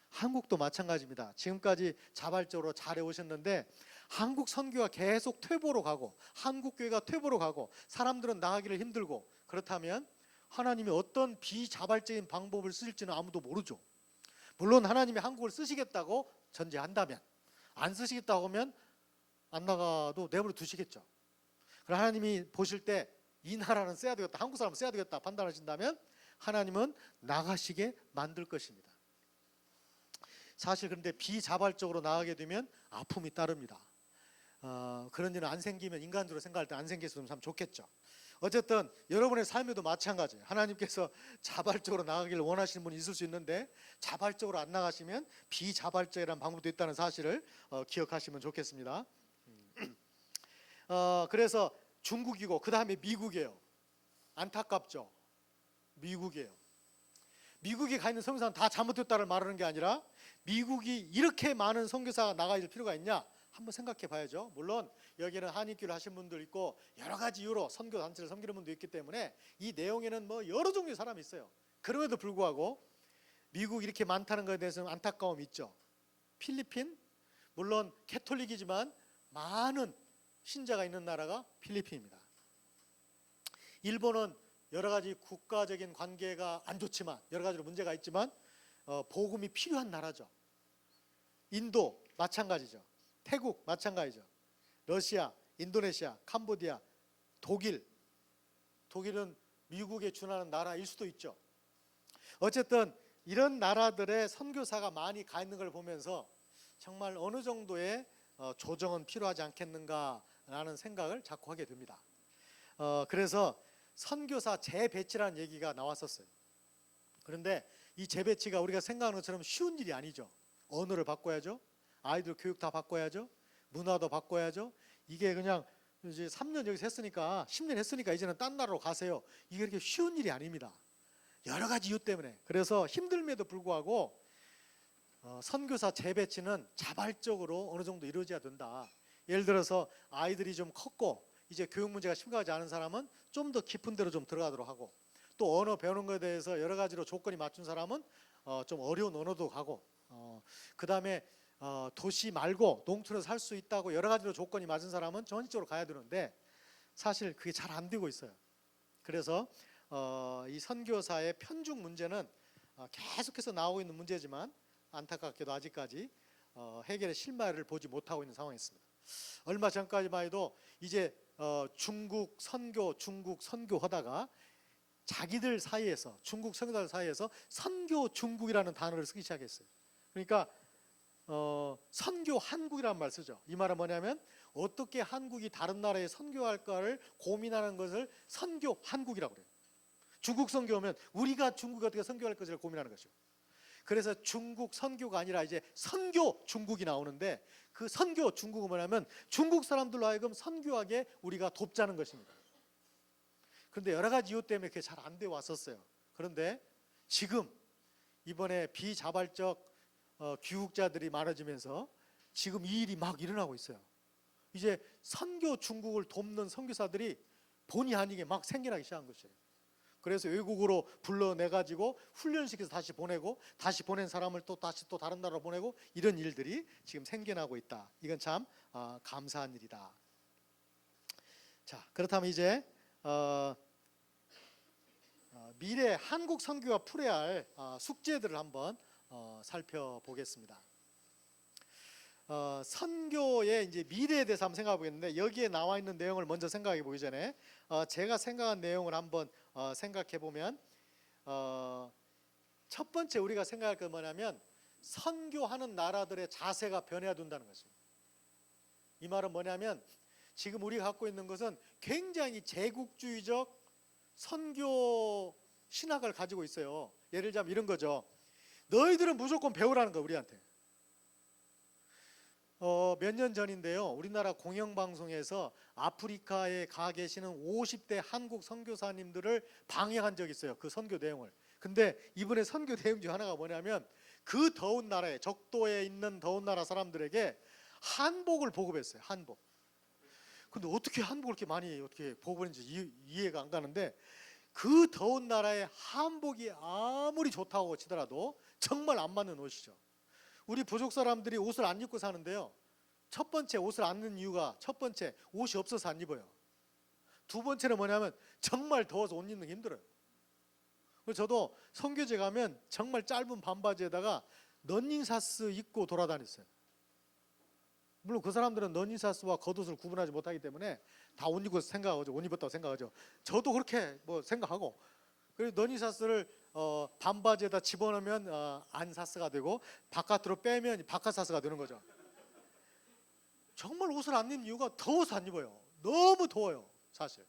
Speaker 1: 한국도 마찬가지입니다. 지금까지 자발적으로 잘해오셨는데 한국 선교가 계속 퇴보로 가고 한국 교회가 퇴보로 가고 사람들은 나가기를 힘들고, 그렇다면 하나님이 어떤 비자발적인 방법을 쓰실지는 아무도 모르죠. 물론 하나님이 한국을 쓰시겠다고 전제한다면, 안 쓰시겠다고 하면 안 나가도 내버려 두시겠죠. 그럼 하나님이 보실 때 이 나라는 써야 되겠다, 한국 사람은 써야 되겠다 판단하신다면 하나님은 나가시게 만들 것입니다. 사실 그런데 비자발적으로 나가게 되면 아픔이 따릅니다. 그런 일은 안 생기면, 인간적으로 생각할 때 안 생겼으면 참 좋겠죠. 어쨌든 여러분의 삶에도 마찬가지예요. 하나님께서 자발적으로 나가기를 원하시는 분이 있을 수 있는데 자발적으로 안 나가시면 비자발적이라는 방법도 있다는 사실을 기억하시면 좋겠습니다. 그래서 중국이고 그 다음에 미국이에요. 안타깝죠. 미국이에요. 미국에 가 있는 선교사는 다 잘못됐다를 말하는 게 아니라 미국이 이렇게 많은 선교사가 나가야 될 필요가 있냐 한번 생각해 봐야죠. 물론 여기는 한인교를 하신 분들 있고 여러 가지 이유로 선교 단체를 섬기는 분도 있기 때문에 이 내용에는 뭐 여러 종류의 사람이 있어요. 그럼에도 불구하고 미국 이렇게 많다는 것에 대해서는 안타까움이 있죠. 필리핀, 물론 캐톨릭이지만 많은 신자가 있는 나라가 필리핀입니다. 일본은 여러 가지 국가적인 관계가 안 좋지만, 여러 가지로 문제가 있지만 복음이 필요한 나라죠. 인도 마찬가지죠. 태국 마찬가지죠. 러시아, 인도네시아, 캄보디아, 독일은 미국에 준하는 나라일 수도 있죠. 어쨌든 이런 나라들의 선교사가 많이 가 있는 걸 보면서 정말 어느 정도의 조정은 필요하지 않겠는가라는 생각을 자꾸 하게 됩니다. 그래서 선교사 재배치라는 얘기가 나왔었어요. 그런데 이 재배치가 우리가 생각하는 것처럼 쉬운 일이 아니죠. 언어를 바꿔야죠. 아이들 교육 다 바꿔야죠. 문화도 바꿔야죠. 이게 그냥 이제 3년 여기서 했으니까 10년 했으니까 이제는 딴 나라로 가세요. 이게 그렇게 쉬운 일이 아닙니다. 여러 가지 이유 때문에. 그래서 힘듦에도 불구하고 선교사 재배치는 자발적으로 어느 정도 이루어져야 된다. 예를 들어서 아이들이 좀 컸고 이제 교육 문제가 심각하지 않은 사람은 좀 더 깊은 데로 좀 들어가도록 하고, 또 언어 배우는 것에 대해서 여러 가지로 조건이 맞춘 사람은 좀 어려운 언어도 가고, 그 다음에 도시 말고 농촌에서 살 수 있다고 여러 가지로 조건이 맞은 사람은 전적으로 가야 되는데 사실 그게 잘 안 되고 있어요. 그래서 이 선교사의 편중 문제는 계속해서 나오고 있는 문제지만 안타깝게도 아직까지 해결의 실마리를 보지 못하고 있는 상황이 있습니다. 얼마 전까지만 해도 이제 중국 선교하다가 자기들 사이에서, 중국 선교사들 사이에서 선교 중국이라는 단어를 쓰기 시작했어요. 그러니까 선교 한국이라는 말 쓰죠. 이 말은 뭐냐면 어떻게 한국이 다른 나라에 선교할까를 고민하는 것을 선교 한국이라고 그래요. 중국 선교하면 우리가 중국에 어떻게 선교할 것을 고민하는 것이죠. 그래서 중국 선교가 아니라 이제 선교 중국이 나오는데, 그 선교 중국은 뭐냐면 중국 사람들로 하여금 선교하게 우리가 돕자는 것입니다. 그런데 여러 가지 이유 때문에 그게 잘 안 돼 왔었어요. 그런데 지금 이번에 비자발적 귀국자들이 많아지면서 지금 이 일이 막 일어나고 있어요. 이제 선교 중국을 돕는 선교사들이 본의 아니게 막 생겨나기 시작한 것이에요. 그래서 외국으로 불러내가지고 훈련시켜서 다시 보내고, 다시 보낸 사람을 또 다시 또 다른 나라로 보내고, 이런 일들이 지금 생겨나고 있다. 이건 참 감사한 일이다. 자, 그렇다면 이제 미래 한국 선교가 풀어야 할 숙제들을 한번 살펴보겠습니다. 선교의 이제 미래에 대해서 한번 생각해 보겠는데, 여기에 나와 있는 내용을 먼저 생각해 보기 전에 제가 생각한 내용을 한번 생각해 보면, 첫 번째 우리가 생각할 건 뭐냐면 선교하는 나라들의 자세가 변해야 된다는 것입니다. 이 말은 뭐냐면 지금 우리가 갖고 있는 것은 굉장히 제국주의적 선교 신학을 가지고 있어요. 예를 들자면 이런 거죠. 너희들은 무조건 배우라는 거, 우리한테. 몇 년 전인데요, 우리나라 공영방송에서 아프리카에 가 계시는 50대 한국 선교사님들을 방영한 적이 있어요. 그 선교 내용을. 근데 이번에 선교 내용 중 하나가 뭐냐면, 그 더운 나라에, 적도에 있는 더운 나라 사람들에게 한복을 보급했어요. 한복. 근데 어떻게 한복을 이렇게 많이 어떻게 보급했는지 이해가 안 가는데, 그 더운 나라에 한복이 아무리 좋다고 치더라도 정말 안 맞는 옷이죠. 우리 부족 사람들이 옷을 안 입고 사는데요, 첫 번째 옷을 안 입는 이유가, 첫 번째 옷이 없어서 안 입어요. 두 번째는 뭐냐면 정말 더워서 옷 입는 게 힘들어요. 그래서 저도 선교제 가면 정말 짧은 반바지에다가 러닝사스 입고 돌아다녔어요. 물론 그 사람들은 러닝사스와 겉옷을 구분하지 못하기 때문에 다 옷 입고 생각하죠. 옷 입었다고 생각하죠. 저도 그렇게 뭐 생각하고, 그래서 러닝사스를 반바지에다 집어넣으면 안사스가 되고, 바깥으로 빼면 바깥사스가 되는 거죠. 정말 옷을 안 입는 이유가 더워서 안 입어요. 너무 더워요, 사실.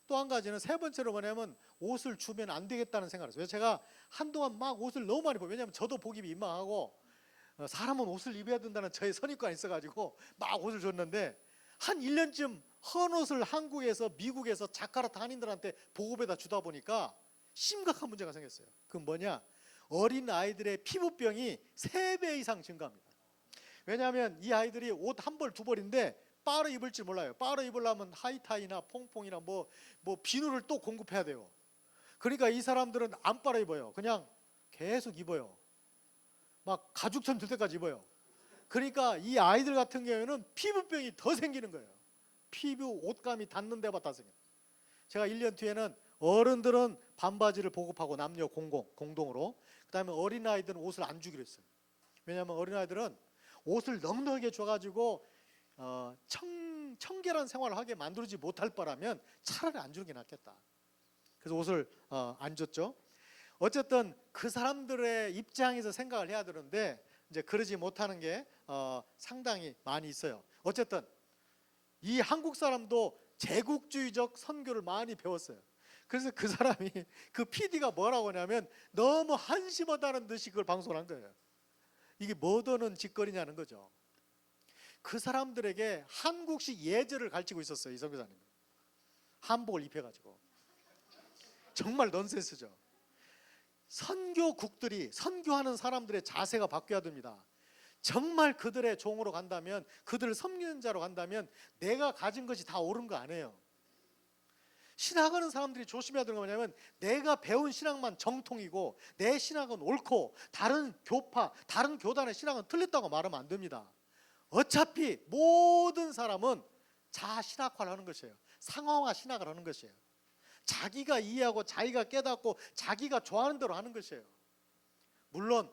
Speaker 1: 또 한 가지는, 세 번째로 뭐냐면 옷을 주면 안 되겠다는 생각을 했어요. 제가 한동안 막 옷을 너무 많이 입어요. 왜냐하면 저도 복이 민망하고, 사람은 옷을 입어야 된다는 저의 선입관이 있어가지고 막 옷을 줬는데, 한 1년쯤 헌 옷을 한국에서 미국에서 자카르타 한인들한테 보급에다 주다 보니까 심각한 문제가 생겼어요. 그건 뭐냐, 어린 아이들의 피부병이 3배 이상 증가합니다. 왜냐하면 이 아이들이 옷 한 벌 두 벌인데 빨아 입을 줄 몰라요. 빨아 입으려면 하이타이나 퐁퐁이나 뭐 비누를 또 공급해야 돼요. 그러니까 이 사람들은 안 빨아 입어요. 그냥 계속 입어요. 막 가죽천 들 때까지 입어요. 그러니까 이 아이들 같은 경우에는 피부병이 더 생기는 거예요. 피부 옷감이 닿는 데마다 생겨요. 제가 1년 뒤에는 어른들은 반바지를 보급하고, 남녀 공동으로, 그 다음에 어린아이들은 옷을 안 주기로 했어요. 왜냐하면 어린아이들은 옷을 넉넉하게 줘가지고 청결한 생활을 하게 만들지 못할 바라면 차라리 안 주는 게 낫겠다. 그래서 옷을 안 줬죠. 어쨌든 그 사람들의 입장에서 생각을 해야 되는데, 이제 그러지 못하는 게 상당히 많이 있어요. 어쨌든 이 한국 사람도 제국주의적 선교를 많이 배웠어요. 그래서 그 사람이, 그 PD가 뭐라고 하냐면 너무 한심하다는 듯이 그걸 방송을 한 거예요. 이게 뭐더는 짓거리냐는 거죠. 그 사람들에게 한국식 예절을 가르치고 있었어요, 이 선교사님. 한복을 입혀가지고. 정말 넌센스죠. 선교국들이, 선교하는 사람들의 자세가 바뀌어야 됩니다. 정말 그들의 종으로 간다면, 그들을 섬기는 자로 간다면 내가 가진 것이 다 옳은 거 아니에요. 신학하는 사람들이 조심해야 되는 건 뭐냐면, 내가 배운 신학만 정통이고 내 신학은 옳고 다른 교파, 다른 교단의 신학은 틀렸다고 말하면 안 됩니다. 어차피 모든 사람은 자신학화를 하는 것이에요. 상황화 신학을 하는 것이에요. 자기가 이해하고 자기가 깨닫고 자기가 좋아하는 대로 하는 것이에요. 물론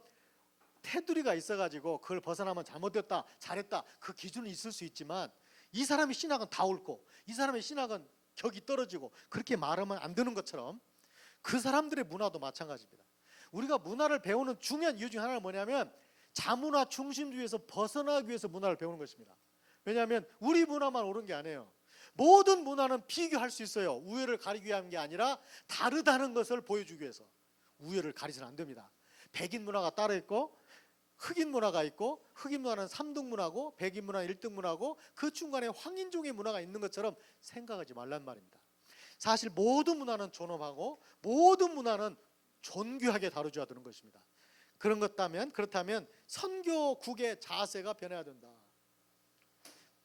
Speaker 1: 테두리가 있어가지고 그걸 벗어나면 잘못됐다, 잘했다, 그 기준은 있을 수 있지만, 이 사람의 신학은 다 옳고 이 사람의 신학은 격이 떨어지고, 그렇게 말하면 안 되는 것처럼 그 사람들의 문화도 마찬가지입니다. 우리가 문화를 배우는 중요한 이유 중 하나는 뭐냐면, 자문화 중심주의에서 벗어나기 위해서 문화를 배우는 것입니다. 왜냐하면 우리 문화만 옳은 게 아니에요. 모든 문화는 비교할 수 있어요. 우열을 가리기 위한 게 아니라 다르다는 것을 보여주기 위해서. 우열을 가리서는 안 됩니다. 백인 문화가 따로 있고 흑인 문화가 있고, 흑인 문화는 3등 문화고 백인 문화는 1등 문화고, 그 중간에 황인종의 문화가 있는 것처럼 생각하지 말란 말입니다. 사실 모든 문화는 존엄하고 모든 문화는 존귀하게 다루어야 되는 것입니다. 그렇다면 선교국의 자세가 변해야 된다.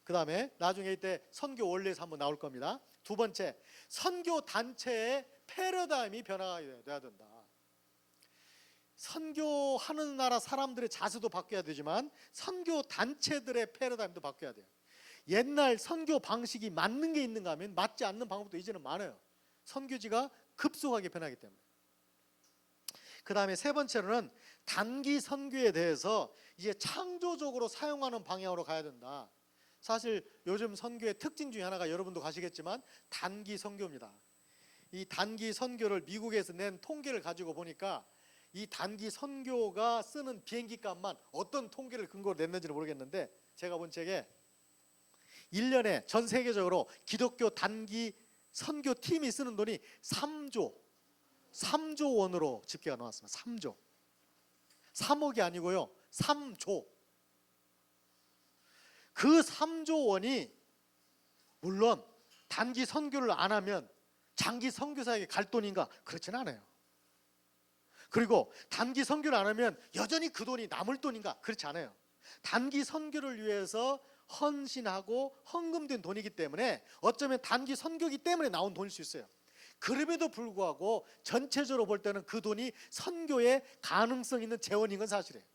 Speaker 1: 그 다음에 나중에 이때 선교 원리에서 한번 나올 겁니다. 두 번째, 선교 단체의 패러다임이 변화해야 된다. 선교하는 나라 사람들의 자세도 바뀌어야 되지만 선교 단체들의 패러다임도 바뀌어야 돼요. 옛날 선교 방식이 맞는 게 있는가 하면 맞지 않는 방법도 이제는 많아요. 선교지가 급속하게 변하기 때문에. 그 다음에 세 번째로는 단기 선교에 대해서 이제 창조적으로 사용하는 방향으로 가야 된다. 사실 요즘 선교의 특징 중에 하나가 여러분도 가시겠지만 단기 선교입니다. 이 단기 선교를 미국에서 낸 통계를 가지고 보니까 이 단기 선교가 쓰는 비행기 값만 어떤 통계를 근거로 냈는지는 모르겠는데, 제가 본 책에 1년에 전 세계적으로 기독교 단기 선교 팀이 쓰는 돈이 3조 원으로 집계가 나왔습니다. 3조. 3억이 아니고요, 3조. 그 3조 원이 물론 단기 선교를 안 하면 장기 선교사에게 갈 돈인가? 그렇지는 않아요. 그리고 단기 선교를 안 하면 여전히 그 돈이 남을 돈인가? 그렇지 않아요. 단기 선교를 위해서 헌신하고 헌금된 돈이기 때문에 어쩌면 단기 선교기 때문에 나온 돈일 수 있어요. 그럼에도 불구하고 전체적으로 볼 때는 그 돈이 선교의 가능성 있는 재원인 건 사실이에요.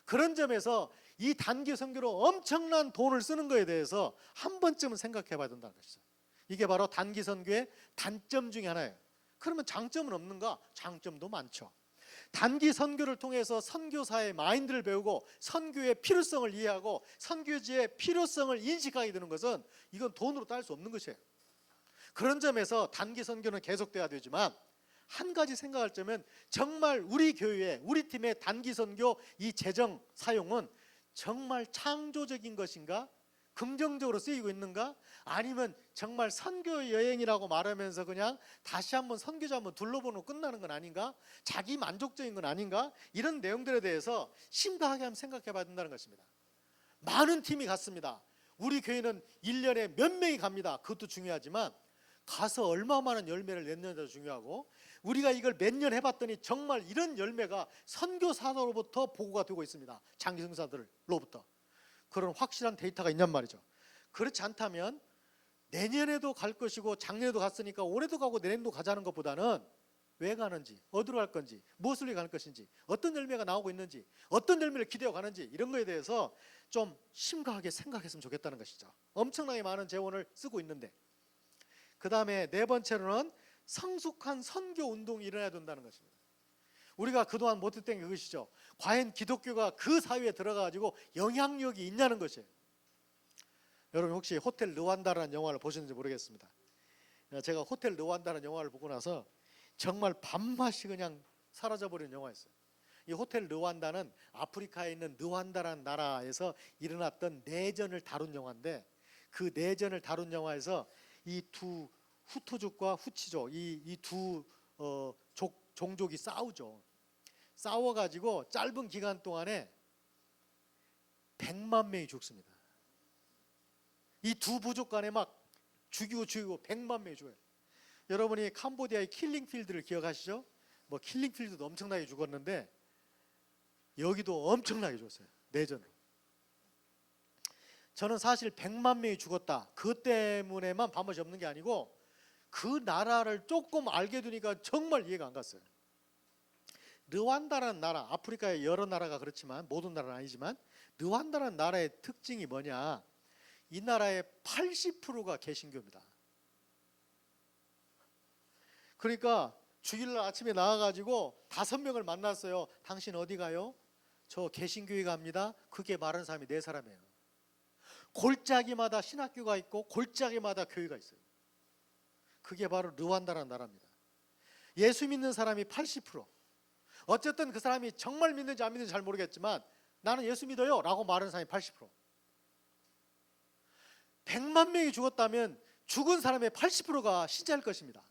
Speaker 1: 그런 점에서 이 단기 선교로 엄청난 돈을 쓰는 것에 대해서 한 번쯤은 생각해 봐야 된다는 것이죠. 이게 바로 단기 선교의 단점 중에 하나예요. 그러면 장점은 없는가? 장점도 많죠. 단기 선교를 통해서 선교사의 마인드를 배우고 선교의 필요성을 이해하고 선교지의 필요성을 인식하게 되는 것은 이건 돈으로 딸 수 없는 것이에요. 그런 점에서 단기 선교는 계속돼야 되지만 한 가지 생각할 점은 정말 우리 교회, 우리 팀의 단기 선교 이 재정 사용은 정말 창조적인 것인가? 긍정적으로 쓰이고 있는가? 아니면 정말 선교 여행이라고 말하면서 그냥 다시 한번 선교지 한번 둘러보고 끝나는 건 아닌가? 자기 만족적인 건 아닌가? 이런 내용들에 대해서 심각하게 한번 생각해 봐야 된다는 것입니다. 많은 팀이 갔습니다. 우리 교회는 1년에 몇 명이 갑니다. 그것도 중요하지만 가서 얼마만한 열매를 냈느냐도 중요하고, 우리가 이걸 몇 년 해봤더니 정말 이런 열매가 선교사로부터 보고가 되고 있습니다. 장기 선교사들로부터. 그런 확실한 데이터가 있냔 말이죠. 그렇지 않다면 내년에도 갈 것이고 작년에도 갔으니까 올해도 가고 내년도 가자는 것보다는 왜 가는지, 어디로 갈 건지, 무엇을 위해 갈 것인지, 어떤 열매가 나오고 있는지, 어떤 열매를 기대어 가는지, 이런 거에 대해서 좀 심각하게 생각했으면 좋겠다는 것이죠. 엄청나게 많은 재원을 쓰고 있는데. 그 다음에 네 번째로는 성숙한 선교 운동이 일어나야 된다는 것입니다. 우리가 그동안 못했던 게 그것이죠. 과연 기독교가 그 사회에 들어가가지고 영향력이 있냐는 것이에요. 여러분 혹시 호텔 르완다라는 영화를 보셨는지 모르겠습니다. 제가 호텔 르완다라는 영화를 보고 나서 정말 밥맛이 그냥 사라져버린 영화였어요. 이 호텔 르완다는 아프리카에 있는 르완다라는 나라에서 일어났던 내전을 다룬 영화인데, 그 내전을 다룬 영화에서 이 두 후투족과 후치족, 이 두 종족이 싸우죠. 싸워가지고 짧은 기간 동안에 100만 명이 죽습니다. 이 두 부족 간에 막 죽이고 100만 명이 죽어요. 여러분이 캄보디아의 킬링필드를 기억하시죠? 뭐 킬링필드도 엄청나게 죽었는데 여기도 엄청나게 죽었어요. 내전으로. 저는 사실 100만 명이 죽었다, 그것 때문에만 밥맛이 없는 게 아니고 그 나라를 조금 알게 되니까 정말 이해가 안 갔어요. 르완다라는 나라, 아프리카의 여러 나라가 그렇지만 모든 나라는 아니지만 르완다라는 나라의 특징이 뭐냐? 이 나라의 80%가 개신교입니다. 그러니까 주일날 아침에 나와가지고 5명을 만났어요. 당신 어디 가요? 저 개신교회 갑니다. 그게 말하는 사람이 4사람이에요. 골짜기마다 신학교가 있고 골짜기마다 교회가 있어요. 그게 바로 르완다라는 나라입니다. 예수 믿는 사람이 80%. 어쨌든 그 사람이 정말 믿는지 안 믿는지 잘 모르겠지만 나는 예수 믿어요 라고 말하는 사람이 80%. 100만 명이 죽었다면 죽은 사람의 80%가 신자일 것입니다.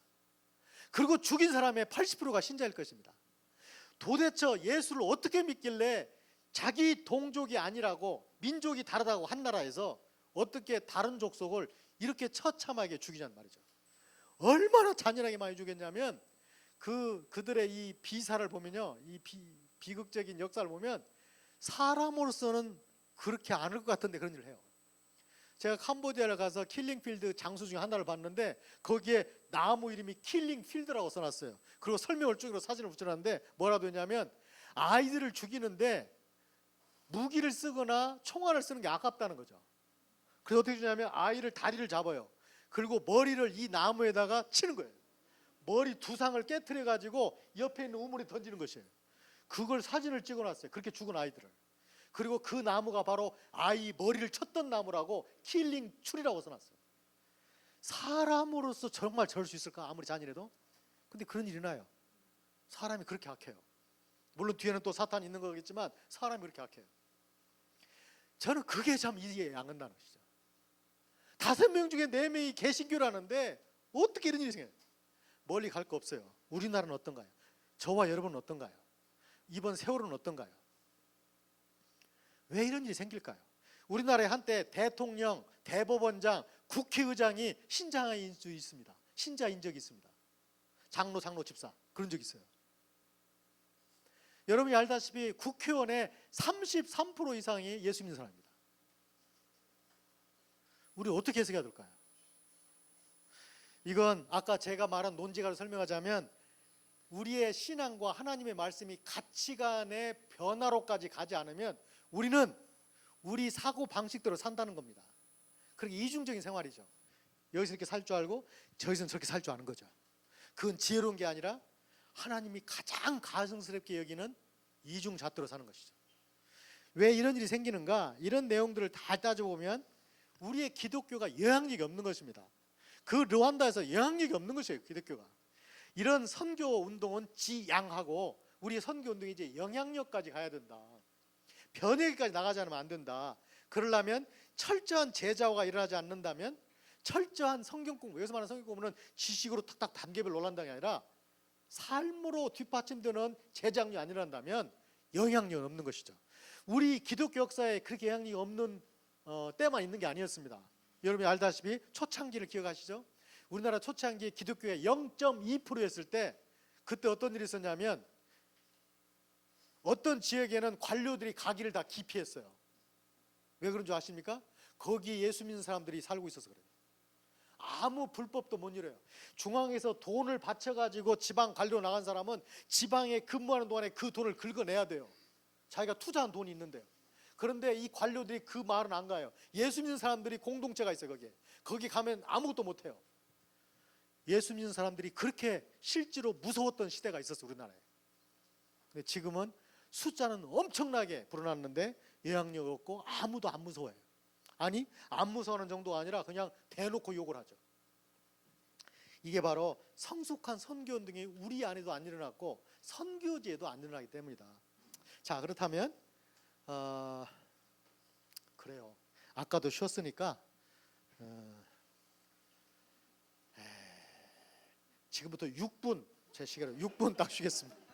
Speaker 1: 그리고 죽인 사람의 80%가 신자일 것입니다. 도대체 예수를 어떻게 믿길래 자기 동족이 아니라고, 민족이 다르다고 한 나라에서 어떻게 다른 족속을 이렇게 처참하게 죽이냐는 말이죠. 얼마나 잔인하게 많이 죽였냐면 그들의 이 비사를 보면요, 이 비극적인 역사를 보면 사람으로서는 그렇게 않을 것 같은데 그런 일을 해요. 제가 캄보디아를 가서 킬링필드 장소 중에 하나를 봤는데 거기에 나무 이름이 킬링필드라고 써놨어요. 그리고 설명을 쭉 사진을 붙여놨는데 뭐라고 했냐면 아이들을 죽이는데 무기를 쓰거나 총알을 쓰는 게 아깝다는 거죠. 그래서 어떻게 주냐면 아이를 다리를 잡아요. 그리고 머리를 이 나무에다가 치는 거예요. 머리 두상을 깨트려 가지고 옆에 있는 우물에 던지는 것이에요. 그걸 사진을 찍어놨어요. 그렇게 죽은 아이들을. 그리고 그 나무가 바로 아이 머리를 쳤던 나무라고 킬링 추리라고 써놨어요. 사람으로서 정말 저럴 수 있을까? 아무리 잔인해도. 근데 그런 일이 나요. 사람이 그렇게 악해요. 물론 뒤에는 또 사탄이 있는 거겠지만 사람이 그렇게 악해요. 저는 그게 참 이해가 안 간다는 것이죠. 5명 중에 4명이 개신교라는데 어떻게 이런 일이 생겨요? 멀리 갈 거 없어요. 우리나라는 어떤가요? 저와 여러분은 어떤가요? 이번 세월은 어떤가요? 왜 이런 일이 생길까요? 우리나라에 한때 대통령, 대법원장, 국회의장이 신자인 수 있습니다. 신자인 적이 있습니다. 장로, 집사 그런 적이 있어요. 여러분이 알다시피 국회의원의 33% 이상이 예수 믿는 사람입니다. 우리 어떻게 해석해야 될까요? 이건 아까 제가 말한 논지가로 설명하자면 우리의 신앙과 하나님의 말씀이 가치관의 변화로까지 가지 않으면 우리는 우리 사고 방식대로 산다는 겁니다. 그렇게 이중적인 생활이죠. 여기서 이렇게 살 줄 알고 저기서는 저렇게 살 줄 아는 거죠. 그건 지혜로운 게 아니라 하나님이 가장 가증스럽게 여기는 이중잣대로 사는 것이죠. 왜 이런 일이 생기는가? 이런 내용들을 다 따져보면 우리의 기독교가 영향력이 없는 것입니다. 그 르완다에서 영향력이 없는 것이에요. 기독교가. 이런 선교 운동은 지양하고 우리의 선교 운동이 이제 영향력까지 가야 된다. 변혁까지 나가지 않으면 안 된다. 그러려면 철저한 제자화가 일어나지 않는다면 철저한 성경 공부, 여기서 말하는 성경 공부는 지식으로 탁탁 단계별 논란당이 아니라 삶으로 뒷받침되는 제장이 안 일어난다면 영향력은 없는 것이죠. 우리 기독교 역사에 그렇게 영향력이 없는 때만 있는 게 아니었습니다. 여러분이 알다시피 초창기를 기억하시죠? 우리나라 초창기에 기독교의 0.2%였을 때 그때 어떤 일이 있었냐면 어떤 지역에는 관료들이 가기를 다 기피했어요. 왜 그런 줄 아십니까? 거기 예수 믿는 사람들이 살고 있어서 그래요. 아무 불법도 못 이뤄요. 중앙에서 돈을 바쳐가지고 지방 관료 나간 사람은 지방에 근무하는 동안에 그 돈을 긁어내야 돼요. 자기가 투자한 돈이 있는데요. 그런데 이 관료들이 그 마을은 안 가요. 예수 믿는 사람들이 공동체가 있어요. 거기 가면 아무것도 못해요. 예수 믿는 사람들이 그렇게 실제로 무서웠던 시대가 있었어요. 우리나라에. 근데 지금은 숫자는 엄청나게 불어났는데 영향력 없고 아무도 안 무서워해요. 아니 안 무서워하는 정도가 아니라 그냥 대놓고 욕을 하죠. 이게 바로 성숙한 선교운동이 우리 안에도 안 일어났고 선교지에도 안 일어나기 때문이다. 자, 그렇다면 그래요. 아까도 쉬었으니까 지금부터 6분, 제 시간으로 6분 딱 쉬겠습니다.